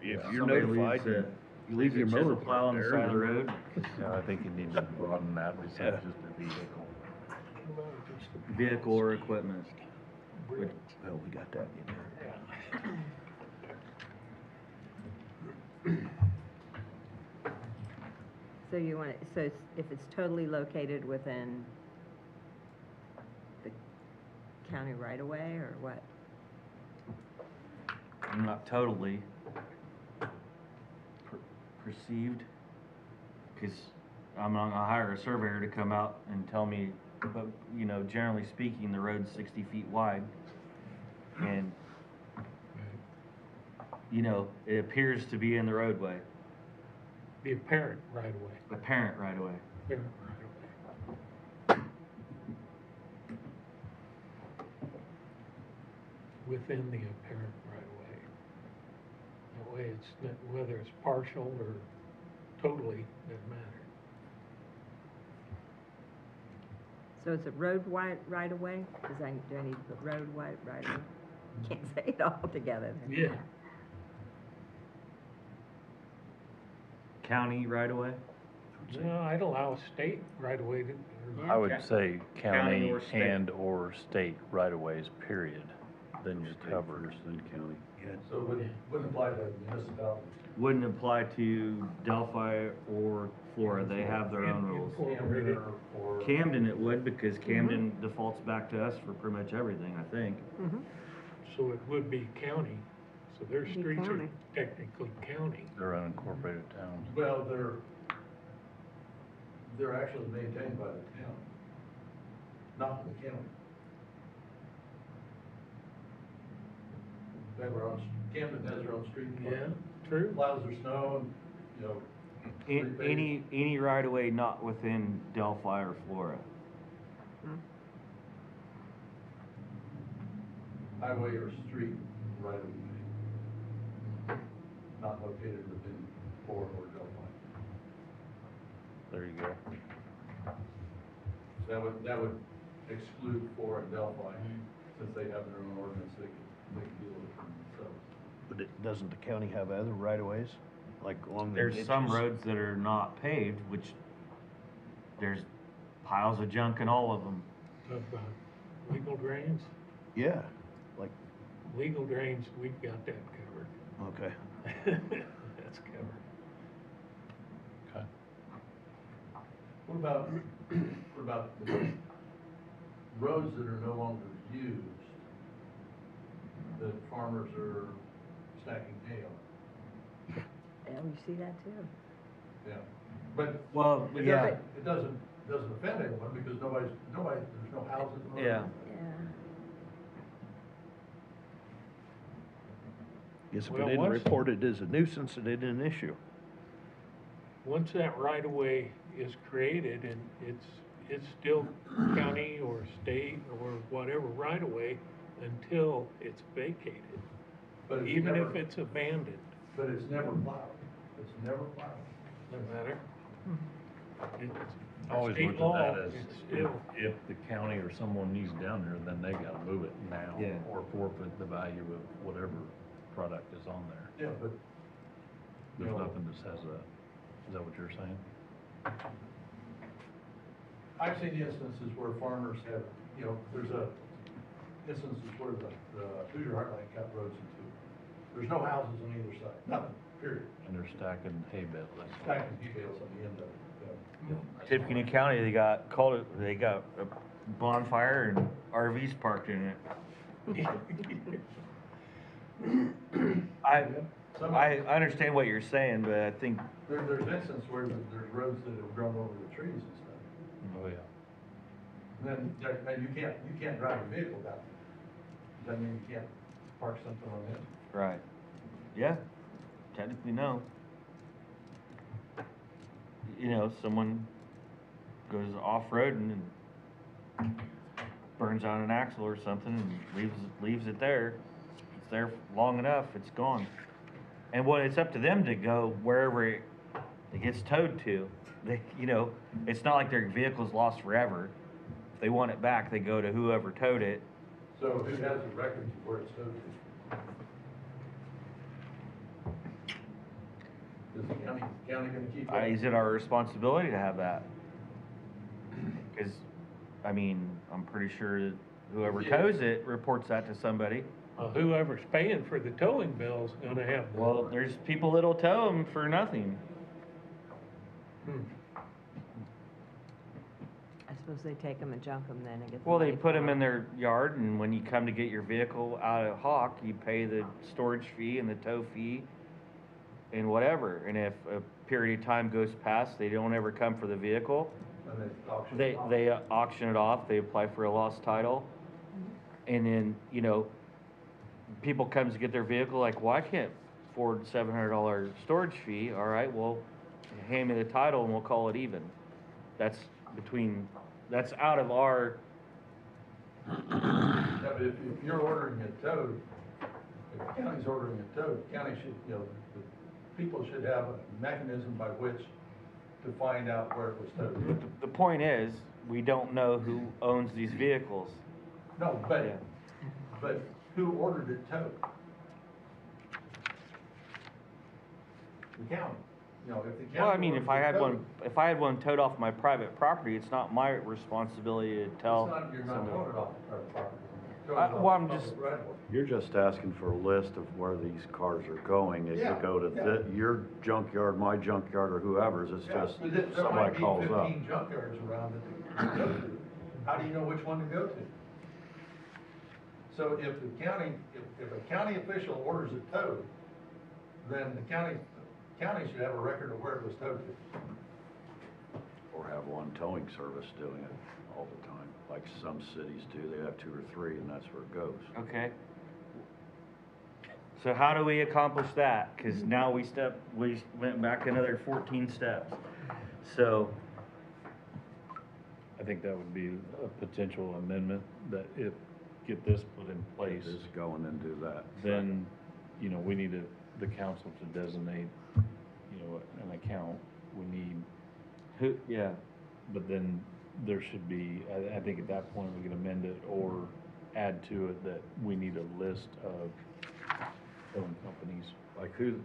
If Yeah. you're Somebody notified, leaves you leave your chisel mower plow on the there, side of the then- road. Yeah, I think you need to broaden that besides Yeah. just a vehicle. Well, just a Vehicle or equipment. brick. Well, we got that in there. So you want it, so it's, if it's totally located within the county right of way, or what? Not totally perceived, because I'm not gonna hire a surveyor to come out and tell me, but, you know, generally speaking, the road's 60 feet wide. And, you know, it appears to be in the roadway, The apparent right of way. apparent right away. Apparent right of way. Within the apparent right of way. That way it's, whether it's partial or totally, doesn't matter. So it's a road wide right of way? Do I need to put road wide right of way? Can't say it all together then. Yeah. County right away? No, I'd allow state right of way to. or- I would say county or state. and/or state right-of-ways, period. Then you're State covered. first, then county. So it wouldn't apply to municipalities. Wouldn't apply to Delphi or Flora, they have their own rules. Incorporated. Or Camden it would, because Camden defaults back to us for pretty much everything, I think. Mm-hmm. So it would be county, so their Be streets are county. technically county. They're unincorporated towns. Well, they're actually maintained by the town, not the county. They were on, Camden has their own street. Yeah, true. Plows their snow and, you know. Any right of way not within Delphi or Flora. Highway or street right of way. Not located within Fort or Delphi. There you go. So that would exclude Fort and Delphi, since they have their own ordinance, they can deal with it themselves. But doesn't the county have other right of ways? Like along the There's some ditches? roads that are not paved, which there's piles of junk in all of them. Of legal drains, Yeah, like, legal drains, we've got that covered. okay. That's covered. Okay. What about the roads that are no longer used, that farmers are stacking hay on? Yeah, you see that too. Yeah, but Well, it yeah, doesn't offend anyone, because there's no houses. no- yeah. Yeah. Guess if Well, it didn't once- report it as a nuisance, it isn't an issue. Once that right of way is created and it's still county or state or whatever right of way until it's vacated, But it's even never- if it's abandoned, But it's never plowed, it's never plowed. doesn't matter. I always State looked law, at that as, it's if, still- if the county or someone needs down there, then they gotta move it now. Yeah. Or forfeit the value of whatever product is on there. Yeah, but, There's No. nothing that says that. Is that what you're saying? I've seen instances where farmers have, there's instances where the Hoosier Heartland got roads in two. There's no houses on either side, nothing, period. And they're stacking hay bales. Stacking hay bales on the end of it. Tippecanoe County, they got a bonfire and RVs parked in it. I understand what you're saying, but I think, There's instances where there's roads that have grown over the trees and stuff. Oh, yeah. And then you can't drive a vehicle down. Doesn't mean you can't park something on it. right, yeah, technically no. You know, someone goes off-roading and burns out an axle or something and leaves it there. It's there long enough, it's gone. And what, it's up to them to go wherever it gets towed to. They, it's not like their vehicle's lost forever. If they want it back, they go to whoever towed it. So who has the records of where it's towed to? Is the county gonna keep that? Is it our responsibility to have that? Because, I'm pretty sure that whoever tows it reports that to somebody. Whoever's paying for the towing bill's gonna have. Well, there's people that'll tow them for nothing. I suppose they take them and junk them then and get the Well, they money put for them in their yard, and when you come to get your vehicle out of Hawk, you pay the storage fee and the tow fee and whatever. And if a period of time goes past, they don't ever come for the vehicle, And they auction they, it off? they auction it off, they apply for a lost title. And then, people comes to get their vehicle, like, well, I can't afford $700 storage fee. All right, well, hand me the title and we'll call it even. That's out of our, Yeah, but if you're ordering it towed, if the county's ordering it towed, the county should, the people should have a mechanism by which to find out where it was towed. the point is, we don't know who owns these vehicles. No, Yeah. but who ordered it towed? The county. If the county. Well, if I had ordered it if I had one towed off my private property, it's not my responsibility to tell towed, you're not somebody. towing it off the private property. You're Well, towing it off I'm the just- public right of way. You're just asking for a list of where these cars are going. It Yeah, could go to yeah. your junkyard, my junkyard, or whoever's. It's Yeah, just but there somebody might be calls up. 15 junkyards around that they go to. How do you know which one to go to? So if the county, if a county official orders it towed, then the county should have a record of where it was towed to. Or have one towing service doing it all the time, like some cities do. They have 2 or 3, and that's where it goes. Okay. So how do we accomplish that? Because now we went back another 14 steps. So, I think that would be a potential amendment, that if, get this put in place, Just go in and do that. then, we need the council to designate, an account. We need, but then there should be, I think at that point we can amend it or add to it that we need a list of towing companies. Like who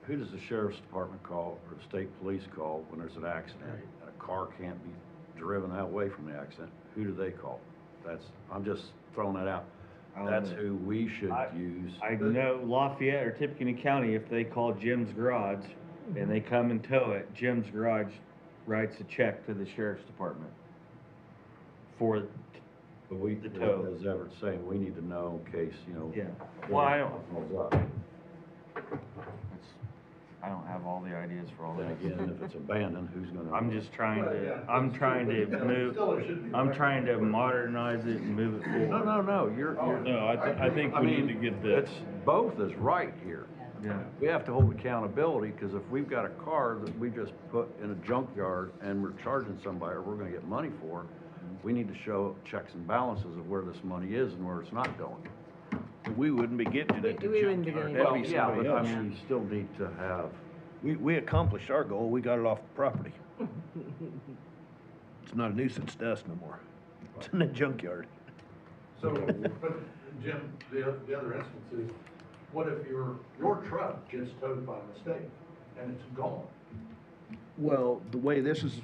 does the sheriff's department call or the state police call when there's an accident and a car can't be driven that way from the accident? Who do they call? I'm just throwing that out. That's who we should use. I know Lafayette or Tippecanoe County, if they call Jim's Garage and they come and tow it, Jim's Garage writes a check to the sheriff's department for, But we, the tow. as Everett's saying, we need to know in case, yeah. Well, I Goes up. don't have all the ideas for all Then that. again, if it's abandoned, who's gonna? I'm just trying Well, to, yeah, I'm but trying to still, move, there should be a I'm record. trying to modernize it and move it forward. No, you're, No, I think we need to get the, it's, both is right here. Yeah. We have to hold accountability, because if we've got a car that we just put in a junkyard and we're charging somebody, or we're gonna get money for, we need to show checks and balances of where this money is and where it's not going. We wouldn't be getting it at the We wouldn't be junkyard. getting That'd it. be Yeah, somebody but I else. mean, you still need to have We accomplished our goal, we got it off the property. It's not a nuisance to us no more. It's in the junkyard. So, but Jim, the other instance is, what if your truck gets towed by mistake and it's gone? Well, the way this is,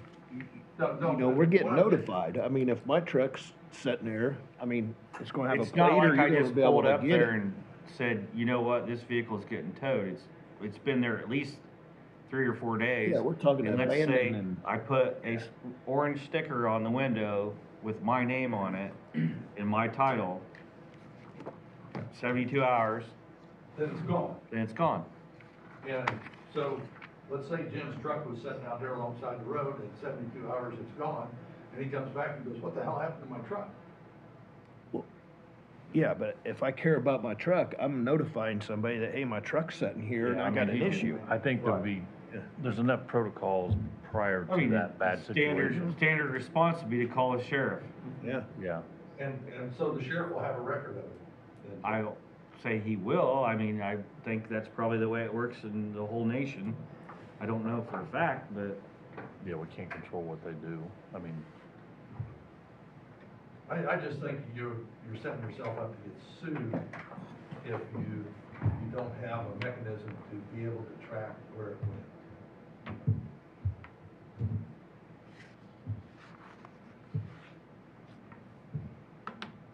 No, you know, we're getting what if- notified. I mean, if my truck's sitting there, I mean, it's gonna have a It's not plate or like you're I gonna just be able pulled to up get there it. and said, you know what, this vehicle's getting towed. It's been there at least 3 or 4 days. Yeah, we're talking And let's say abandoned and. I put orange sticker on the window with my name on it and my title, 72 hours, Then it's gone. then it's gone. And so, let's say Jim's truck was sitting out there alongside the road, and 72 hours it's gone, and he comes back and goes, what the hell happened to my truck? Yeah, but if I care about my truck, I'm notifying somebody that, hey, my truck's sitting here and Yeah, I got mean, an issue. I think there'll be, there's enough protocols prior I to mean, that bad situation. standard response would be to call the sheriff. Yeah. Yeah, And so the sheriff will have a record of it. then. I don't say he will. I mean, I think that's probably the way it works in the whole nation. I don't know for a fact, but yeah, we can't control what they do. I mean, I just think you're setting yourself up to get sued if you don't have a mechanism to be able to track where it went.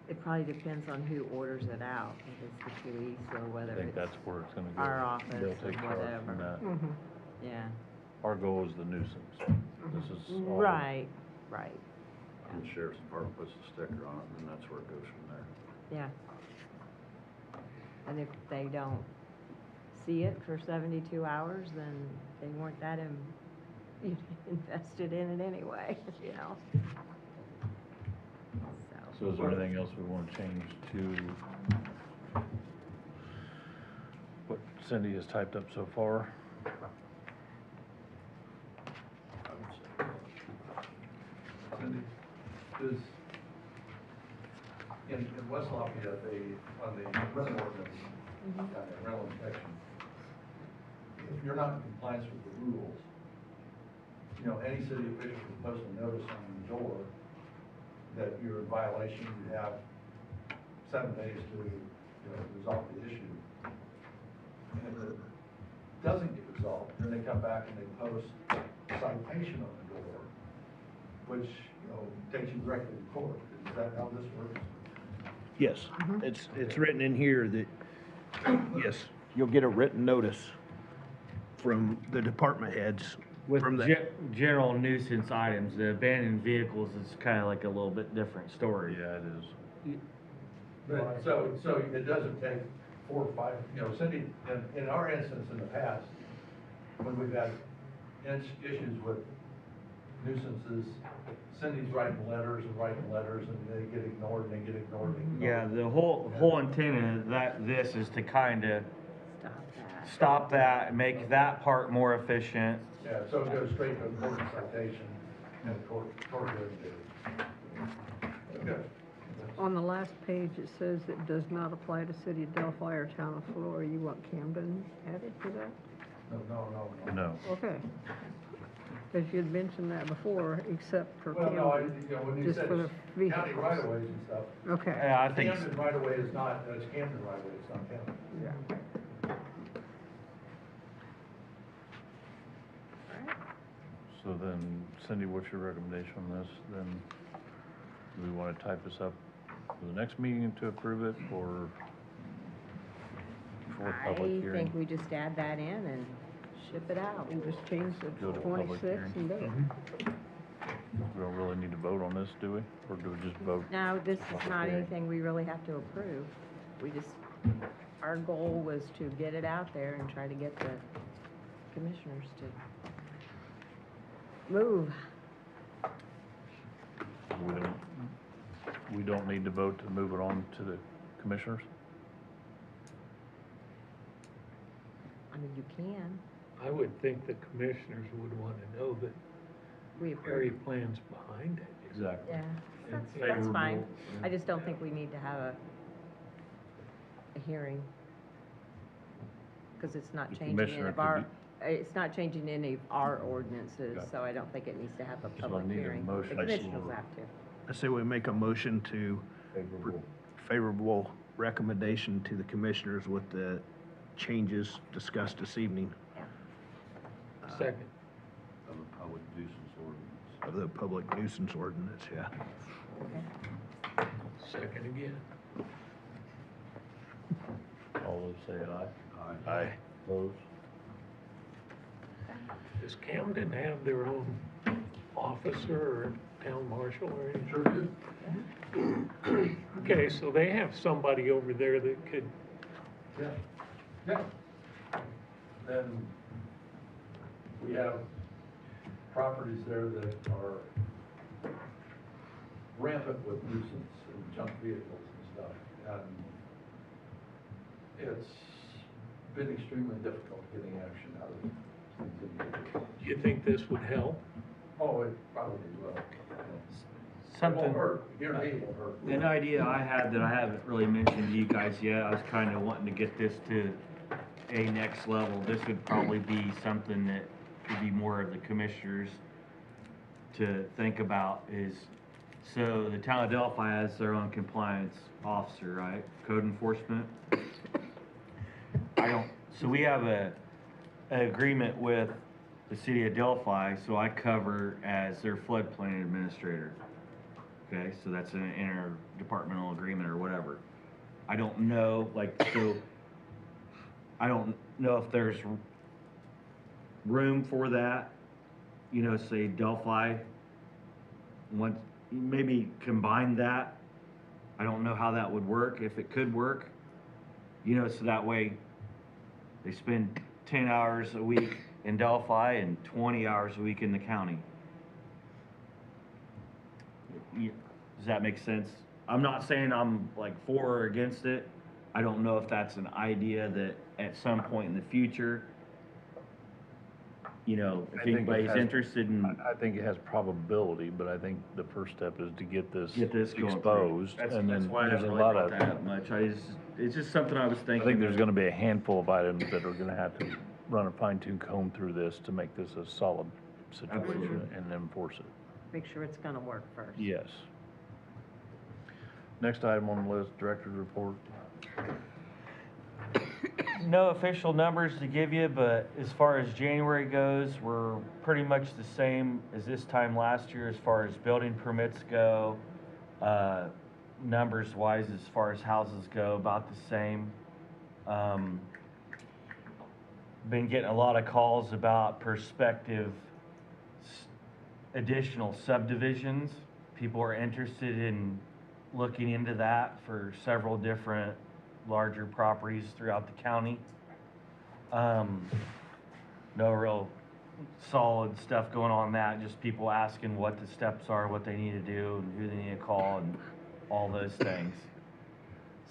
It probably depends on who orders it out, if it's the police or I whether think it's, that's where it's gonna go. our office They'll or take charge from whatever. that. yeah. Our goal is the nuisance. This is all. Right, right, And the sheriff's department puts a sticker on it, and that's where it goes from there. yeah. And if they don't see it for 72 hours, then they weren't that invested in it anyway, you know? So is there anything else we wanna change to what Cindy has typed up so far? I would say. Cindy, does, in West Lafayette, on the rental ordinance, rental inspection, if you're not in compliance with the rules, you know, any city official can post a notice on the door that you're in violation, you have 7 days to, resolve the issue. And if it doesn't get resolved, then they come back and they post a citation on the door, which, takes you directly to court. Is that how this works? Yes, it's written in here that, yes, you'll get a written notice from the department heads. with From the- general nuisance items, the abandoned vehicles is kind of like a little bit different story. Yeah, it is. But, so it doesn't take 4 or 5, Cindy, in our instance in the past, when we've had issues with nuisances, Cindy's writing letters, and they get ignored, and they get ignored, and ignored. Yeah, the whole intent of this is to kind of Stop that. stop that, make that part more efficient. Yeah, so it goes straight to a court citation, and court doesn't do it. Okay. On the last page, it says it does not apply to City of Delphi or Town of Flora. You want Camden added to that? No. No. Okay. Because you'd mentioned that before, except for Well, no, Camden. when you just said for the county vehicles. right of ways and stuff, Okay, Yeah, I think, Camden right of way is not, it's Camden right of way, it's not county. yeah. So then, Cindy, what's your recommendation on this? Then, do we wanna type this up for the next meeting to approve it, or for public I hearing? think we just add that in and ship it out. And just change the Go to public 26 hearing. and do it. We don't really need to vote on this, do we? Or do we just vote? No, this is Public not hearing. anything we really have to approve. We just, our goal was to get it out there and try to get the commissioners to move. We don't need to vote to move it on to the commissioners? I mean, you can, I would think the commissioners would want to know that we area approve. plan's behind it. Exactly. Yeah, And that's fine. favorable, I just don't think we need to have a hearing. Because it's not The changing any commissioner of could our, it's not changing any of our ordinances, Okay. so I don't think it needs to have a So I public need a hearing. motion The commissioners for- have to. I say we make a motion to favorable recommendation to the commissioners with the changes discussed this evening Second. Of the public nuisance ordinance. of the public nuisance ordinance, yeah. Second again. All those say aye. Aye. Opposed? Does Camden have their own officer or town marshal or anything? Sure do. Okay, so they have somebody over there that could, Yeah, yeah. Then we have properties there that are rampant with nuisance and junk vehicles and stuff. And it's been extremely difficult getting action out of these individuals. do you think this would help? Oh, it probably will. It Something, won't hurt, guarantee it won't hurt. an idea I had that I haven't really mentioned to you guys yet, I was kinda wanting to get this to a next level. This would probably be something that could be more of the commissioners to think about is, so the town of Delphi has their own compliance officer, right? Code enforcement. So we have an agreement with the city of Delphi, so I cover as their floodplain administrator. Okay, so that's an interdepartmental agreement or whatever. I don't know, I don't know if there's room for that, say Delphi, maybe combine that. I don't know how that would work, if it could work, so that way they spend 10 hours a week in Delphi and 20 hours a week in the county. Does that make sense? I'm not saying I'm for or against it. I don't know if that's an idea that at some point in the future, if I think it anybody's has- interested in. I think it has probability, but I think the first step is to get this Get this going through. exposed. That's And then why I there's a haven't really lot brought of, that up much. It's just something I was I thinking. think there's gonna be a handful of items that are gonna have to run a fine tooth comb through this to make this a solid situation Absolutely. and enforce it. Make sure it's gonna work first. Yes. Next item on the list, director's report. No official numbers to give you, but as far as January goes, we're pretty much the same as this time last year as far as building permits go. Numbers wise, as far as houses go, about the same. Been getting a lot of calls about prospective additional subdivisions. People are interested in looking into that for several different larger properties throughout the county. No real solid stuff going on that, just people asking what the steps are, what they need to do, and who they need to call, and all those things.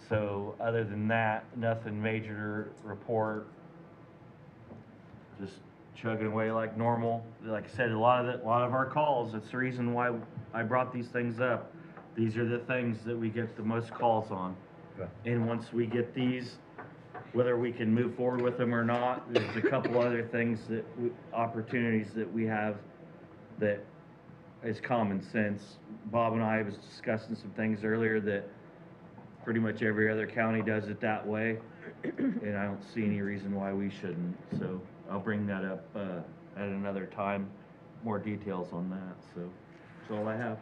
So other than that, nothing major to report. Just chugging away like normal. Like I said, a lot of our calls, that's the reason why I brought these things up. These are the things that we get the most calls on. Okay. And once we get these, whether we can move forward with them or not, there's a couple other things opportunities that we have that is common sense. Bob and I was discussing some things earlier that pretty much every other county does it that way. And I don't see any reason why we shouldn't. So I'll bring that up at another time, more details on that. So that's all I have.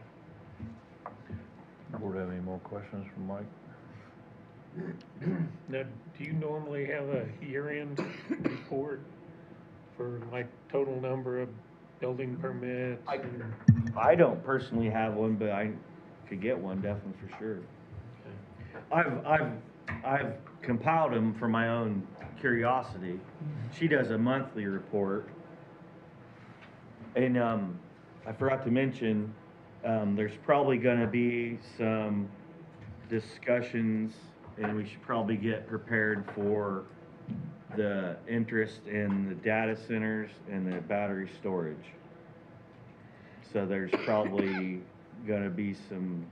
Board have any more questions for Mike? Now, do you normally have a year-end report for total number of building permits? I don't personally have one, but I could get one definitely for sure. I've compiled them for my own curiosity. She does a monthly report. And I forgot to mention, there's probably gonna be some discussions, and we should probably get prepared for the interest in the data centers and the battery storage. So there's probably gonna be some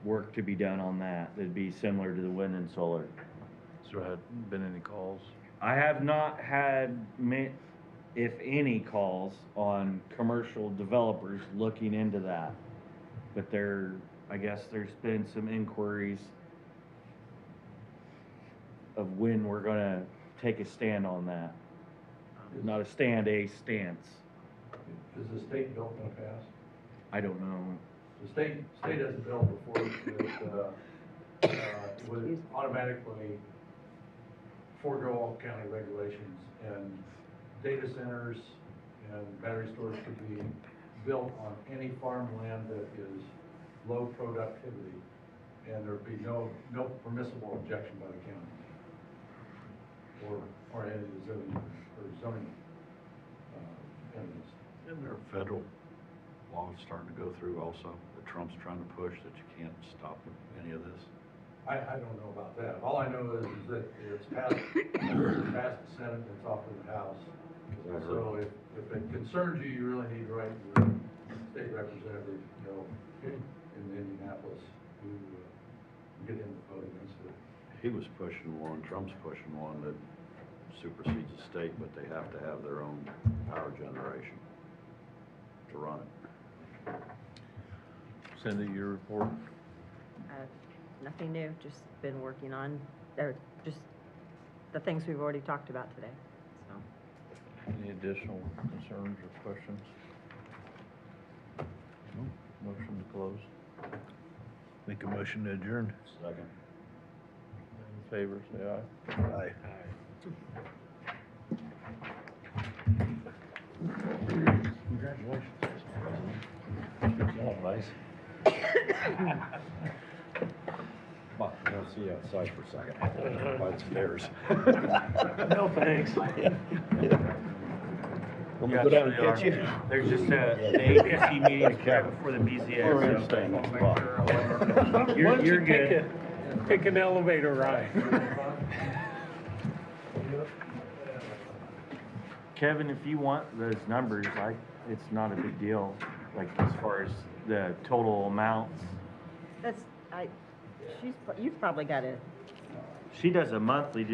work to be done on that. That'd be similar to the wind and solar. So there had been any calls? I have not had if any, calls on commercial developers looking into that. But I guess there's been some inquiries of when we're gonna take a stand on that. Not a stand, a stance. Is the state bill gonna pass? I don't know. The state has a bill before that, would automatically forego all county regulations, and data centers and battery storage could be built on any farmland that is low productivity, and there'd be no permissible objection by the county or any of the zoning entities. Isn't there a federal law starting to go through also, that Trump's trying to push, that you can't stop any of this? I don't know about that. All I know is that it's passed the Senate, it's off to the House. So if it concerns you, you really need to write your state representative, in Indianapolis, who get him to vote against it. He was pushing one, Trump's pushing one that supersedes the state, but they have to have their own power generation to run it. Cindy, your report? Nothing new, just been working on, just the things we've already talked about today, so. Any additional concerns or questions? No? Motion to close. Make a motion to adjourn. Second. In favor, say aye. Aye. Congratulations. Good job, Vice. Come on, I'll see you outside for a second. By the stairs. No, thanks. Want me to go down and Actually, get you? There's just the APC meeting right before the BZA, so. Why don't You're you good. pick an elevator ride? Kevin, if you want those numbers, it's not a big deal, like as far as the total amounts. You've probably got it, She does a monthly, is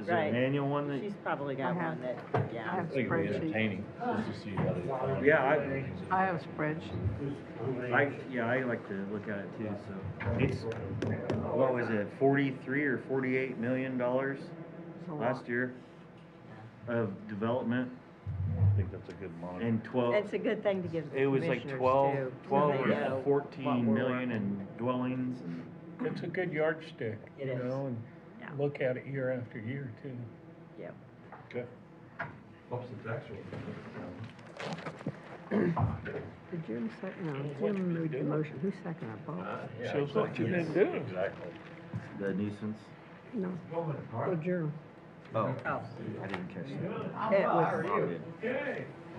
there Right. an annual one that? she's probably got I have- one that, I yeah. have I think it'd be spreadsheet. entertaining, just to see how they. Yeah, I have a spreadsheet. I like to look at it too, so. It's, what was it, 43 or 48 million dollars It's a lot. last year of development, I think that's a good monitor. and 12. It's a good thing to give the It was like commissioners 12 too, so 12 they know or what 14 we're million working. in dwellings, and It's a good yardstick, It you is. know, and Yeah. look at it year after year too. Yep. Okay. Helps the tax rate. Did Jim second? No, Jim made the motion. Who seconded? Bob? Shows what you've been doing. Exactly. the nuisance. No. Adjourn. Oh, Oh, I didn't catch that. it was,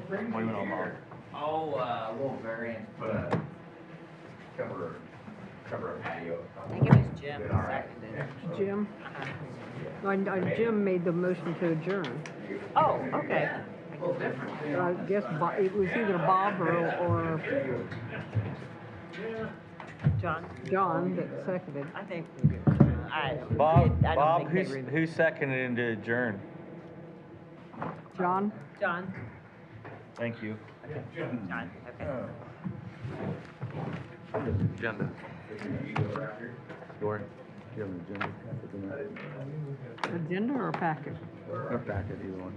What do you want on Bob? Oh, a little variance, put a cover a patio. I think it was Jim who seconded. Jim? Jim made the motion to adjourn. Oh, okay. I guess it was either Bob or John, John that seconded. I think, Bob, I don't Bob, think they who seconded to adjourn? John? John, Thank you. John, okay. Agenda. Dory, do you have an agenda? Agenda or packet? Or packet, either one.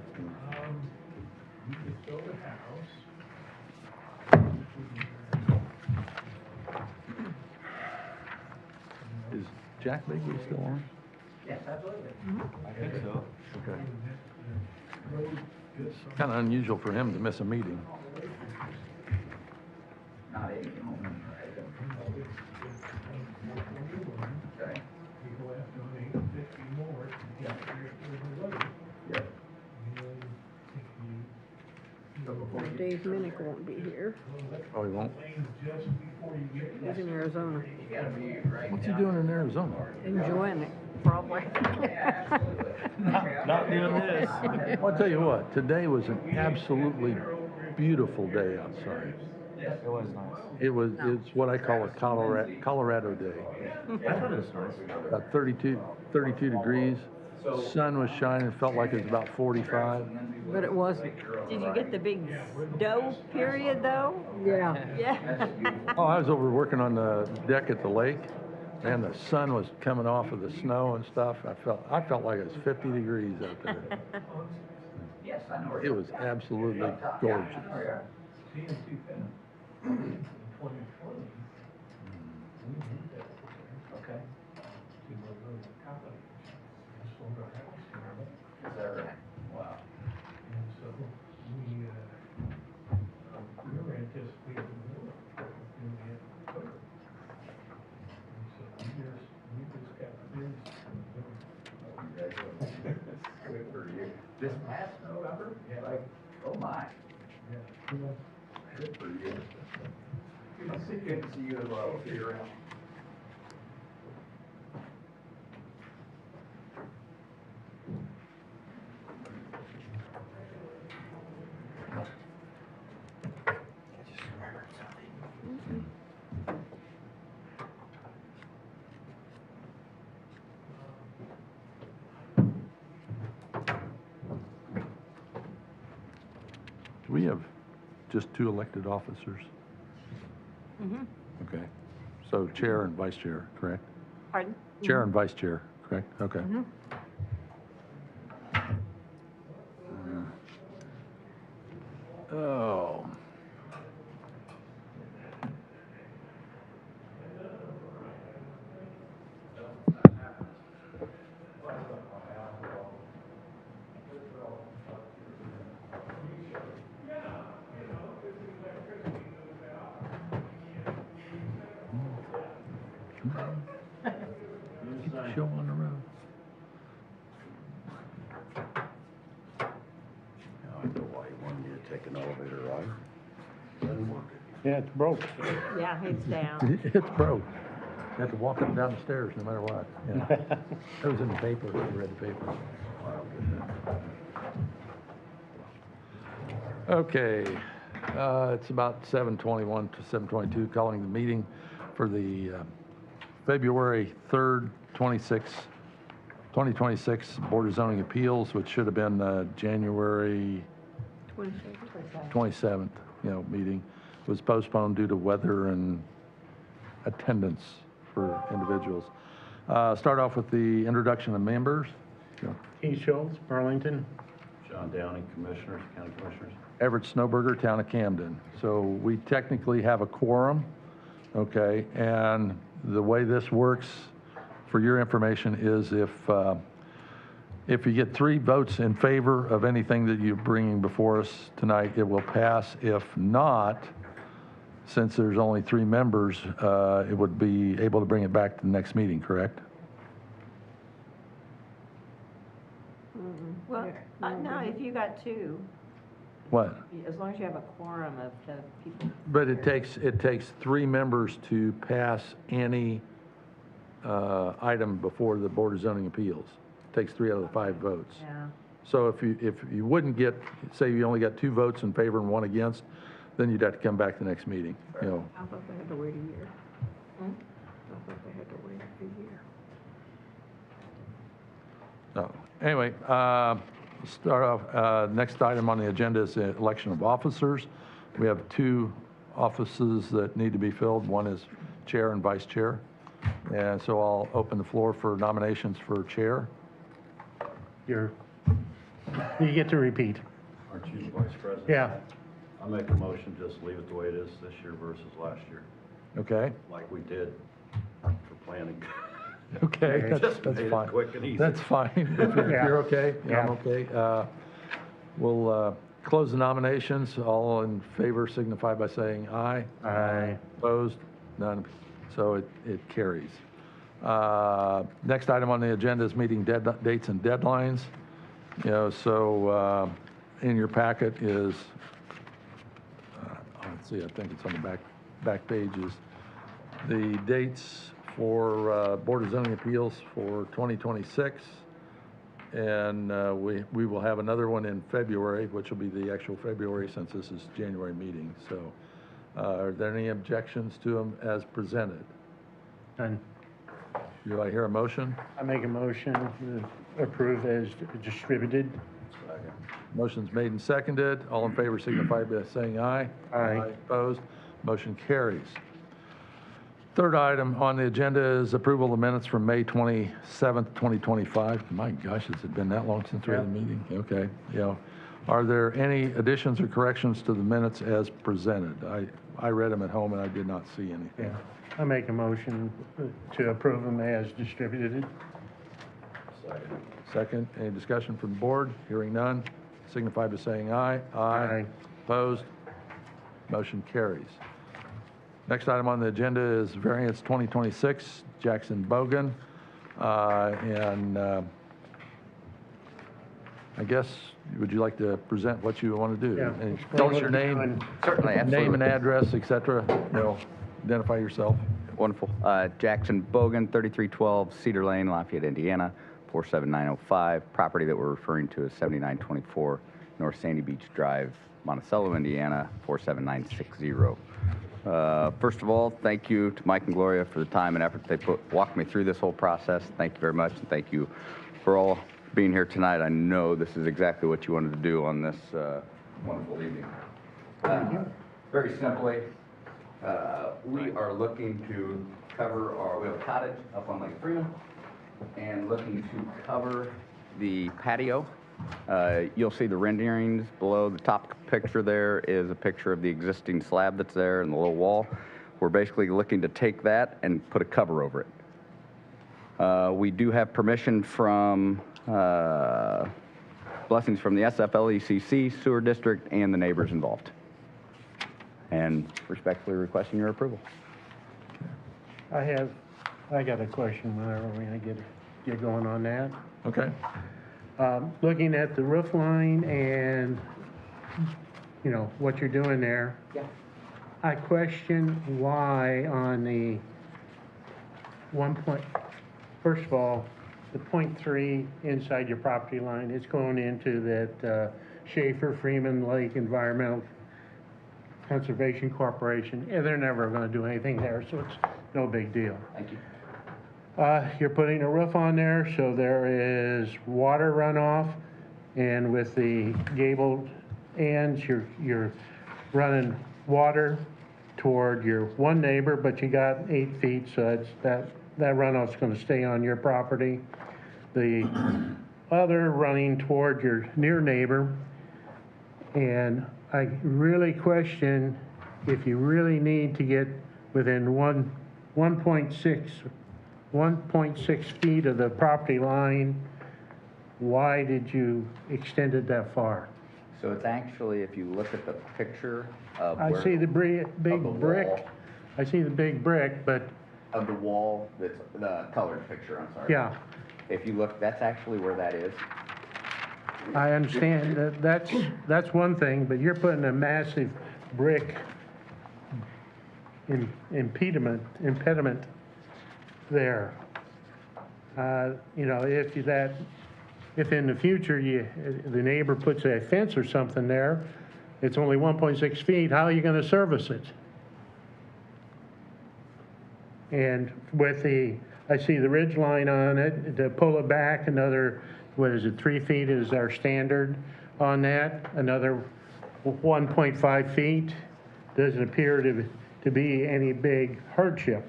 Is Jack Bagley still on? Yes, absolutely. I think so. Okay. It's kind of unusual for him to miss a meeting. Not any. Okay. Dave Minnick won't be here. Oh, he won't? He's in Arizona. What's he doing in Arizona? Enjoying it, probably. Not doing this. Well, I'll tell you what, today was an absolutely beautiful day outside. It was nice. It's what I call a Colorado day. I thought it was nice. About 32 degrees. sun was shining, it felt like it was about 45. But it wasn't. Did you get the big snow period, though? Yeah. Yeah. Oh, I was over working on the deck at the lake, and the sun was coming off of the snow and stuff. I felt like it was 50 degrees out there. Yes, I know. It was absolutely gorgeous. Okay. Is that right? Wow. And so we were anticipating more in October. And so we just got this. Good for you. This past November? Yeah. Like, oh my. Yeah. Good for you. Good to see you as well. See you around. Do we have just 2 elected officers? Mhm. Okay. So chair and vice chair, correct? Pardon? Chair and vice chair, correct? Okay. Mhm. Oh. Get the show on the road. Now I know why you wanted me to take an elevator ride. Doesn't work. Yeah, it's broke. Yeah, it's down. It's broke. You have to walk up and down the stairs no matter what. Yeah. It was in the paper, if you read the paper. Okay, it's about 7:21 to 7:22, calling the meeting for the February 3rd, 2026 Board of Zoning Appeals, which should have been January 27th, meeting, was postponed due to weather and attendance for individuals. Start off with the introduction of members. Keith Schultz, Burlington. John Downing, Commissioners, County Commissioners. Everett Snowberger, Town of Camden. So we technically have a quorum, okay? And the way this works, for your information, is if you get 3 votes in favor of anything that you're bringing before us tonight, it will pass. If not, since there's only 3 members, it would be able to bring it back to the next meeting, correct? Well, no, if you got 2, What? as long as you have a quorum of the people. But it takes 3 members to pass any item before the Board of Zoning Appeals. It takes 3 out of the 5 votes. Yeah. So if you wouldn't get, say you only got 2 votes in favor and 1 against, then you'd have to come back the next meeting, I thought they had to wait a year. Hmm? I thought they had to wait a year. So, anyway, start off, next item on the agenda is the election of officers. We have 2 offices that need to be filled. One is chair and vice chair. And so I'll open the floor for nominations for chair. You get to repeat. Aren't you the Vice President? Yeah. I make a motion, just leave it the way it is this year versus last year, Okay? like we did for planning. Okay, Just that's made it fine. quick and easy. That's fine. If you're okay, I'm okay. We'll close the nominations. All in favor signify by saying aye. Aye. Opposed? None. So it carries. Next item on the agenda is meeting dates and deadlines. So in your packet is, let's see, I think it's on the back pages, the dates for Board of Zoning Appeals for 2026. And we will have another one in February, which will be the actual February, since this is January meeting. So are there any objections to them as presented? None. Do I hear a motion? I make a motion to approve as distributed. Motion's made and seconded. All in favor signify by saying aye. Aye. Opposed? Motion carries. Third item on the agenda is approval of the minutes from May 27th, 2025. My gosh, has it been that long since we had a meeting? Okay, yeah. Are there any additions or corrections to the minutes as presented? I read them at home and I did not see anything. Yeah. I make a motion to approve them as distributed. Second, any discussion from the board? Hearing none, signify by saying aye. Aye. Opposed? Motion carries. Next item on the agenda is variance 2026, Jackson Bogan. I guess, would you like to present what you want to do? Yeah. And tell us your name. Certainly, Name and absolutely. address, et cetera. Identify yourself. Wonderful. Jackson Bogan, 3312 Cedar Lane, Lafayette, Indiana, 47905. Property that we're referring to is 7924 North Sandy Beach Drive, Monticello, Indiana, 47960. First of all, thank you to Mike and Gloria for the time and effort they walked me through this whole process. Thank you very much, and thank you for all being here tonight. I know this is exactly what you wanted to do on this wonderful evening. Very simply, we are looking to cover we have a cottage up on Lake Freeman, and looking to cover the patio. You'll see the renderings below. The top picture there is a picture of the existing slab that's there and the little wall. We're basically looking to take that and put a cover over it. We do have permission from blessings from the SFLECC, Sewer District, and the neighbors involved. And respectfully requesting your approval. I got a question whenever we're gonna get going on that. Okay. Looking at the roof line and, what you're doing there. Yeah. I question why on the first of all, the .3 inside your property line, it's going into that Schaefer Freeman Lake Environmental Conservation Corporation, and they're never gonna do anything there, so it's no big deal. Thank you. You're putting a roof on there, so there is water runoff, and with the gabled ends, you're running water toward your one neighbor, but you got 8 feet, so that runoff's gonna stay on your property. The other running toward your near neighbor, and I really question if you really need to get within 1.6 feet of the property line. Why did you extend it that far? So it's actually, if you look at the picture of I where- see the big of the brick. wall. I see the big brick, but, Of the wall, that's the colored picture, I'm sorry. yeah, If you look, that's actually where that is. I understand that's one thing, but you're putting a massive brick impediment there. If in the future the neighbor puts a fence or something there, it's only 1.6 feet, how are you gonna service it? And with I see the ridge line on it, to pull it back another, 3 feet is our standard on that, another 1.5 feet, doesn't appear to be any big hardship.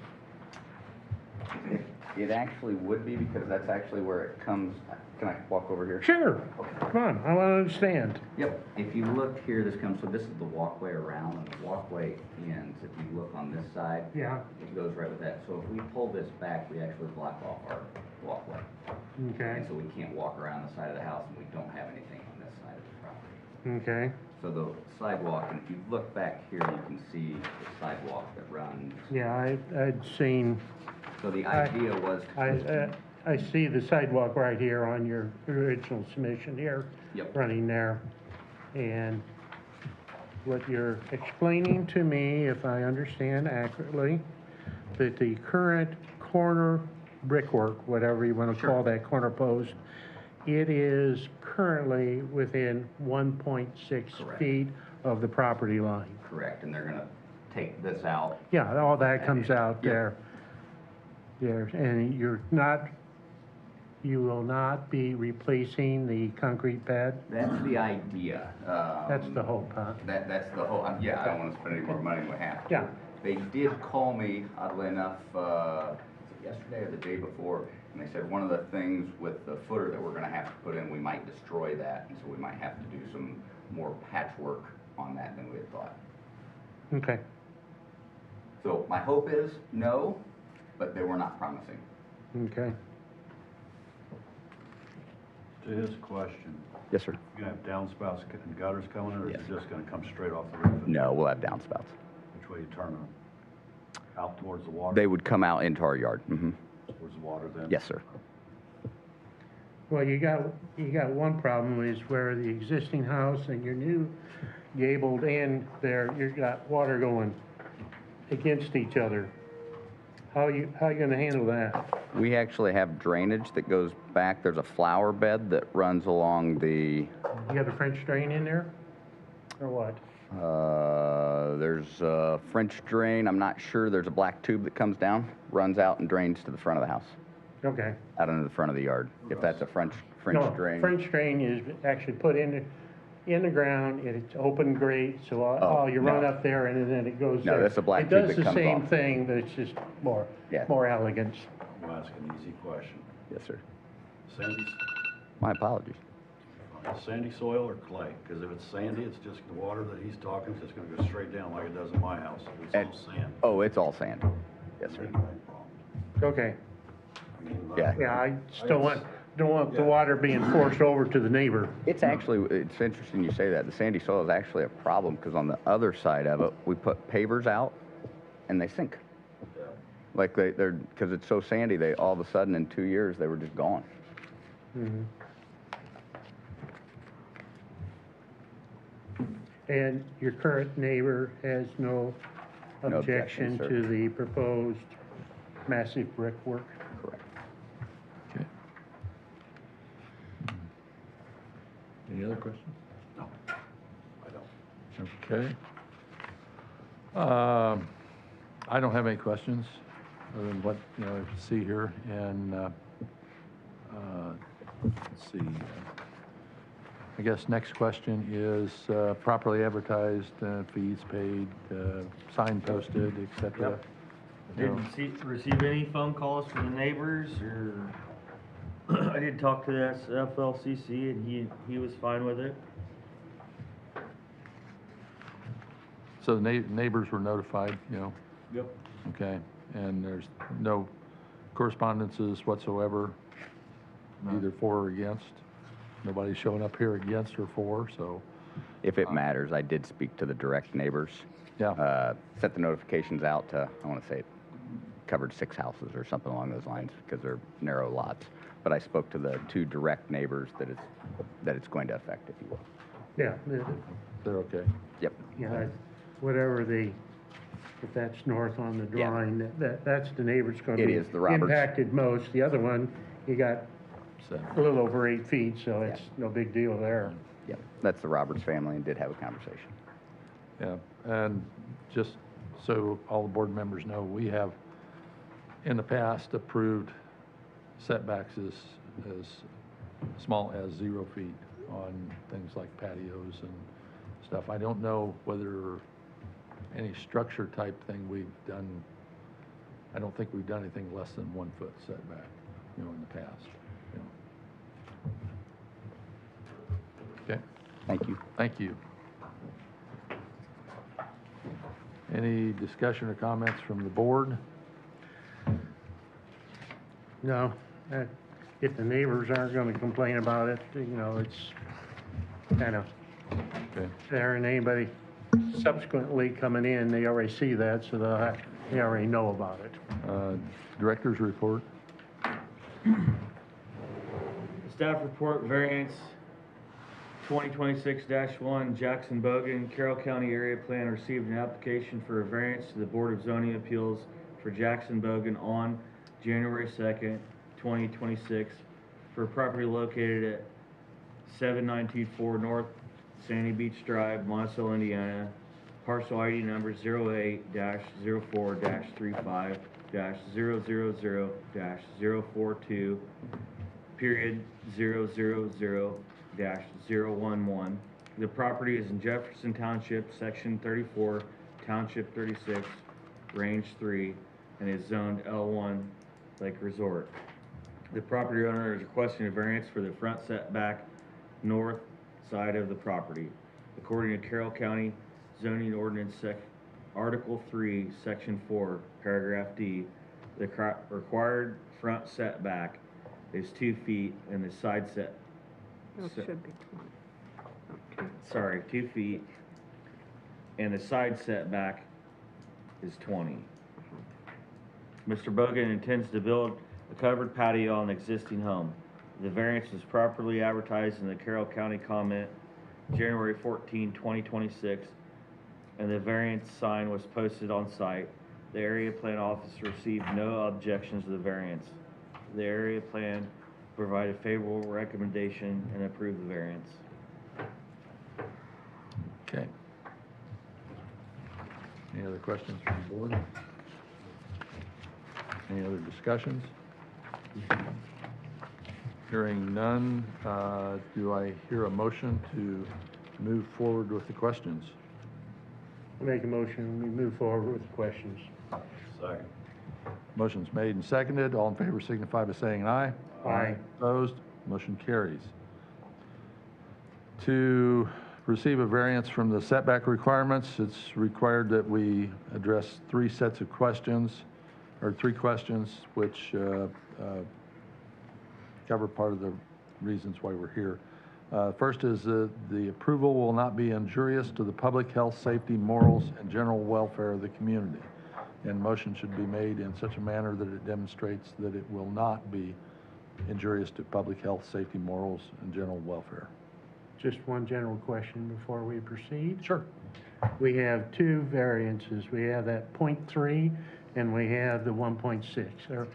It actually would be, because that's actually where it comes. Can I walk over here? Sure, come on, I want to understand. Yep, if you look here, so this is the walkway around, and the walkway ends, if you look on this side. Yeah. It goes right with that, so if we pull this back, we actually block off our walkway. Okay, And so we can't walk around the side of the house, and we don't have anything on this side of the property. okay, So the sidewalk, and if you look back here, you can see the sidewalk that runs. yeah, I'd seen, So the idea was to. I see the sidewalk right here on your original submission here. Yep. Running there. And what you're explaining to me, if I understand accurately, that the current corner brickwork, whatever you want to call that corner post, it is currently within 1.6 Correct. feet of the property line. Correct, and they're gonna take this out. Yeah, all that comes out Yep. there. There, and you're not you will not be replacing the concrete pad? That's the idea. That's the hope, huh? That's the whole, yeah, I don't want to spend any more money than we have to. Yeah. They did call me, oddly enough, was it yesterday or the day before, and they said one of the things with the footer that we're gonna have to put in, we might destroy that, and so we might have to do some more patchwork on that than we had thought. Okay. So my hope is no, but they were not promising. Okay. To his question, Yes, sir. you gonna have downspouts and gutters coming, or is Yes. it just gonna come straight off the roof? No, we'll have downspouts. Which way you turn them? Out towards the water? They would come out into our yard. Towards the water then? Yes, sir. Well, you got one problem is where the existing house and your new gabled end there, you've got water going against each other. How you gonna handle that? We actually have drainage that goes back. There's a flower bed that runs along the, You have a French drain in there? Or what? there's a French drain. I'm not sure. There's a black tube that comes down, runs out and drains to the front of the house, Okay. out into the front of the yard. If that's a French No, drain. French drain is actually put in the ground, and it's open grate, so all you run no. up there and then it goes No, there. that's a black tube that It does comes the same off. thing, but it's just more Yeah. elegant. I'll ask an easy question. Yes, sir. Sandy, My apologies. sandy soil or clay? Because if it's sandy, it's just the water that he's talking, it's just gonna go straight down like it does in my house. If And- it's all sand. Oh, it's all sand. Yes, sir. Okay. I mean, Yeah. Yeah, I just don't want the water being forced over to the neighbor. It's actually, it's interesting you say that. The sandy soil is actually a problem because on the other side of it, we put pavers out and they sink. Like they're, because it's so sandy, they, all of a sudden in 2 years, they were just gone. Mhm. And your current neighbor has no No objection objection, sir. to the proposed massive brickwork? Correct. Okay. Any other questions? No, I don't. Okay. I don't have any questions, other than what, I see here, and, let's see. I guess next question is, properly advertised, fees paid, sign posted, et cetera. You know, Didn't receive any phone calls from the neighbors, or, I did talk to the FLCC, and he was fine with it. So the neighbors were notified, Yep. okay, and there's no correspondences whatsoever, either for or against? Nobody's showing up here against or for, so, If it matters, I did speak to the direct neighbors. yeah, Sent the notifications out to, I want to say it covered 6 houses or something along those lines because they're narrow lots. But I spoke to the 2 direct neighbors that it's going to affect, if you will. Yeah, they're okay. Yep. yeah, whatever if that's north on the Yeah. drawing, that's the neighbor's gonna It be is, the Roberts. impacted most. The other one, you got So, a little over 8 feet, so it's no big deal there. Yep. That's the Roberts family and did have a conversation. yeah, and just so all the board members know, we have in the past approved setbacks as small as 0 feet on things like patios and stuff. I don't know whether any structure type thing we've done, I don't think we've done anything less than 1 foot setback, in the past. Okay, Thank you. thank you. Any discussion or comments from the board? No, if the neighbors aren't gonna complain about it, it's kind of Okay, there, and anybody subsequently coming in, they already see that, so they already know about it. director's report? Staff report variance 2026-1, Jackson Bogan, Carroll County Area Plan received an application for a variance to the Board of Zoning Appeals for Jackson Bogan on January 2nd, 2026 for property located at 7924 North Sandy Beach Drive, Monticello, Indiana. Parcel ID number 08-04-35-000-042 period 000-011. The property is in Jefferson Township, Section 34, Township 36, Range 3, and is zoned L1 Lake Resort. The property owner is requesting a variance for the front setback north side of the property. According to Carroll County zoning ordinance Article 3, Section 4, Paragraph D, the required front setback is 2 feet and the side set, It should be 20. sorry, 2 feet, and the side setback is 20. Mr. Bogan intends to build a covered patio on the existing home. The variance was properly advertised in the Carroll County Comment, January 14, 2026, and the variance sign was posted on site. The area plan office received no objections to the variance. The area plan provided favorable recommendation and approved the variance. Okay. Any other questions from the board? Any other discussions? Hearing none, do I hear a motion to move forward with the questions? Make a motion, we move forward with the questions. Second. Motion's made and seconded. All in favor signify by saying aye. Aye. Opposed? Motion carries. To receive a variance from the setback requirements, it's required that we address 3 sets of questions, or 3 questions, which cover part of the reasons why we're here. First is the approval will not be injurious to the public health, safety, morals, and general welfare of the community. And motion should be made in such a manner that it demonstrates that it will not be injurious to public health, safety, morals, and general welfare. Just one general question before we proceed. Sure. We have 2 variances. We have that .3 and we have the 1.6.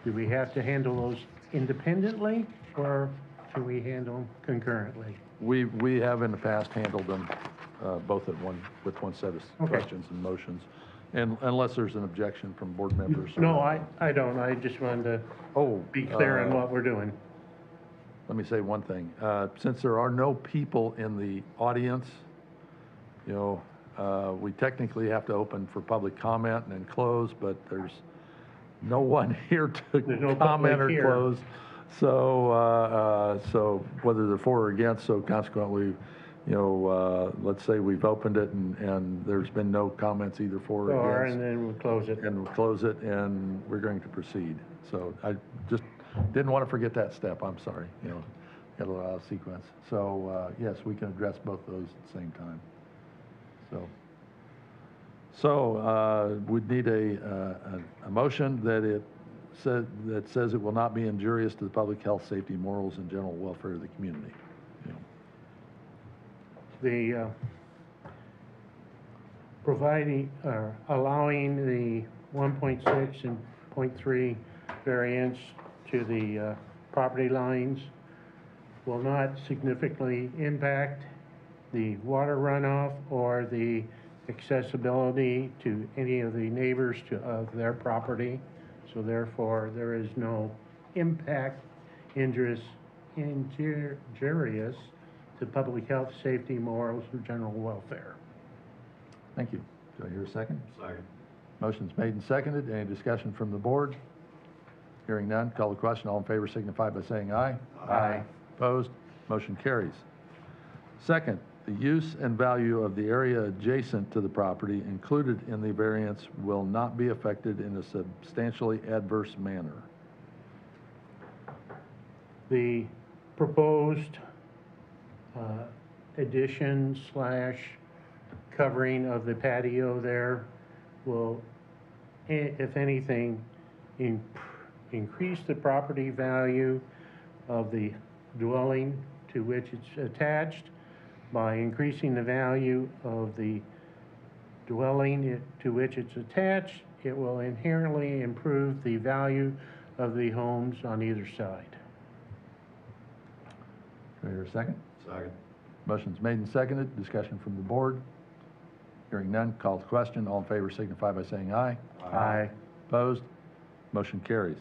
Do we have to handle those independently or do we handle them concurrently? We have in the past handled them both with one set of Okay. questions and motions, and unless there's an objection from board members. No, I don't. I just wanted to be clear on what we're doing. Let me say one thing. Since there are no people in the audience, you know, we technically have to open for public comment and then close, but there's no one here to There's no comment public or here. close. So whether they're for or against, so consequently, you know, let's say we've opened it and there's been no comments either for or Or, against. and then we'll close it. And we'll close it, and we're going to proceed. So I just didn't want to forget that step, I'm sorry, you know, got a lot of sequence. So, yes, we can address both those at the same time. So we'd need a motion that says it will not be injurious to the public health, safety, morals, and general welfare of the community. You know. The allowing the 1.6 and .3 variance to the property lines will not significantly impact the water runoff or the accessibility to any of the neighbors of their property. So therefore, there is no impact injurious to public health, safety, morals, or general welfare. Thank you. Do I hear a second? Second. Motion's made and seconded. Any discussion from the board? Hearing none, call the question. All in favor signify by saying aye. Aye. Opposed? Motion carries. Second, the use and value of the area adjacent to the property included in the variance will not be affected in a substantially adverse manner. The proposed addition / covering of the patio there will, if anything, increase the property value of the dwelling to which it's attached. By increasing the value of the dwelling to which it's attached, it will inherently improve the value of the homes on either side. Do I hear a second? Second. Motion's made and seconded. Discussion from the board. Hearing none, call the question. All in favor signify by saying aye. Aye. Opposed? Motion carries.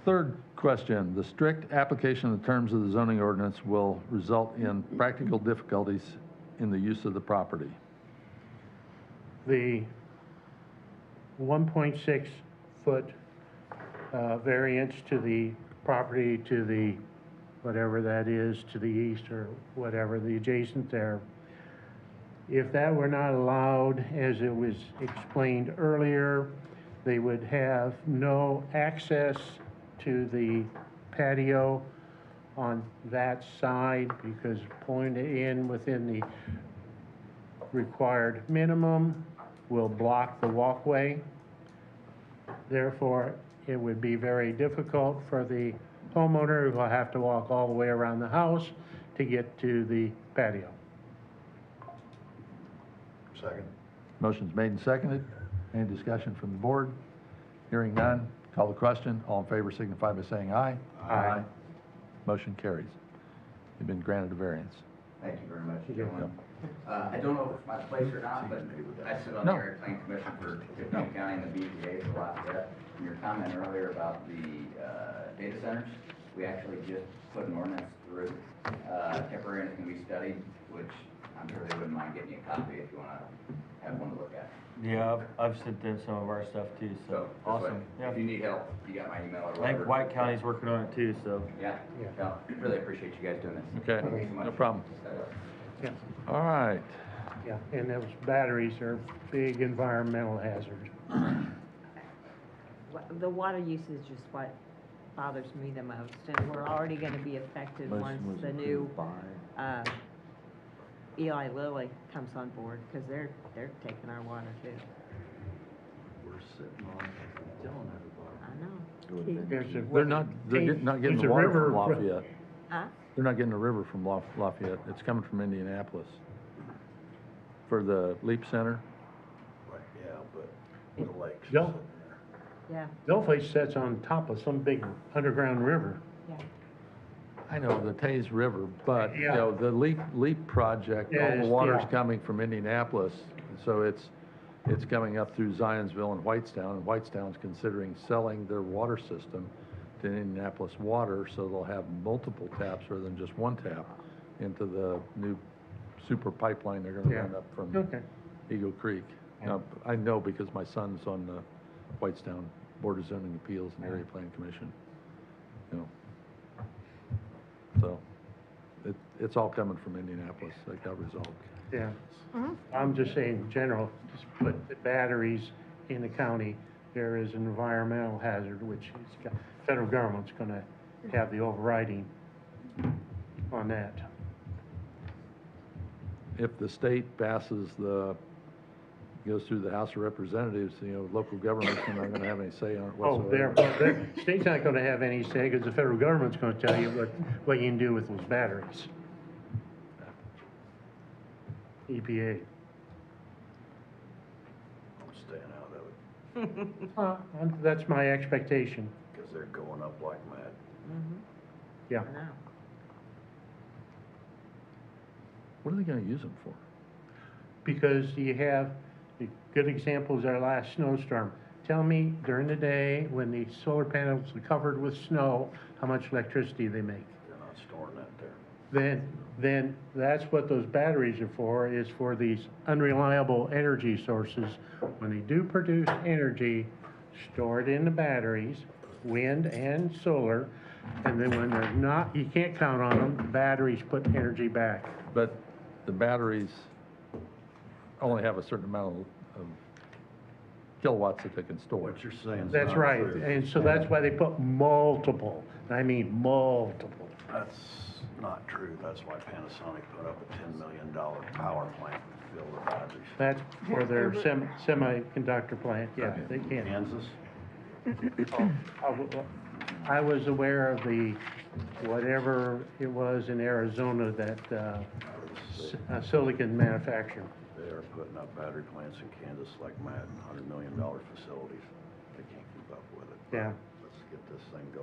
Third question, the strict application of the terms of the zoning ordinance will result in practical difficulties in the use of the property. The 1.6 foot variance to the property to the, whatever that is, to the east or whatever, the adjacent there, if that were not allowed, as it was explained earlier, they would have no access to the patio on that side because pulling it in within the required minimum will block the walkway. Therefore, it would be very difficult for the homeowner who will have to walk all the way around the house to get to the patio. Second. Motion's made and seconded. Any discussion from the board? Hearing none, call the question. All in favor signify by saying aye. Aye. Motion carries. You've been granted a variance. Thank you very much, gentlemen. I don't know if it's my place or not, but I sit on the No. Area Plan Commission for Tiffany County and the BZA for Lafayette. And your comment earlier about the data centers, we actually just put an ordinance through. Temporary and it's gonna be studied, which I'm sure they wouldn't mind getting you a copy if you wanna have one to look at. Yeah, I've sent them some of our stuff too, so, this way, awesome, yeah. If you need help, you got my email or I whatever. think White County's working on it too, so. Yeah, no, really appreciate you guys doing this. Okay, Thank you so much. no problem. Yeah, All right. yeah, and those batteries are a big environmental hazard. The water usage is what bothers me the most, and we're already gonna be affected once the new, Eli Lilly comes on board, because they're taking our water too. We're sitting on, telling everybody. I know. There's a- They're not getting There's the a water river from Lafayette. Huh? They're not getting the river from Lafayette. It's coming from Indianapolis. For the Leap Center. Right, yeah, but the lakes. Yeah. sitting there. Yeah, Their place sits on top of some big underground river. yeah. I know, the Taze River, but, you Yeah. know, the Leap project, all Yes, the water's yeah. coming from Indianapolis. So it's coming up through Zionsville and Whitestown, and Whitestown's considering selling their water system to Indianapolis Water, so they'll have multiple taps rather than just one tap into the new super pipeline they're gonna Yeah. run up from Okay. Eagle Creek. Now, I know because my son's on the Whitestown Board of Zoning Appeals and Area Plan Commission, you know. So, it's all coming from Indianapolis, that got resolved. Yeah. I'm just saying, in general, just put the batteries in the county, there is an environmental hazard, which is, federal government's gonna have the overriding on that. If the state passes goes through the House of Representatives, you know, local governments are not gonna have any say on it Oh, whatsoever. the state's not gonna have any say, because the federal government's gonna tell you what you can do with those batteries. EPA. I'm staying out of it, That's my expectation, because they're going up like mad. yeah. I know. What are they gonna use them for? Because you have, a good example is our last snowstorm. Tell me during the day, when the solar panels are covered with snow, how much electricity they make. They're not storing that there. Then that's what those batteries are for, is for these unreliable energy sources. When they do produce energy, store it in the batteries, wind and solar, and then when they're not, you can't count on them, the batteries put energy back. But the batteries only have a certain amount of kilowatts that they can store. What you're saying is That's not right, true. and so that's why they put multiple, I mean multiple. That's not true. That's why Panasonic put up a $10 million power plant to fill the batteries. That's for their semiconductor plant, yeah, they can. Kansas? I was aware of the, whatever it was in Arizona, that silicon manufacturer. They are putting up battery plants in Kansas like mad, $100 million facilities. They can't keep up with it. Yeah. Let's get this thing going.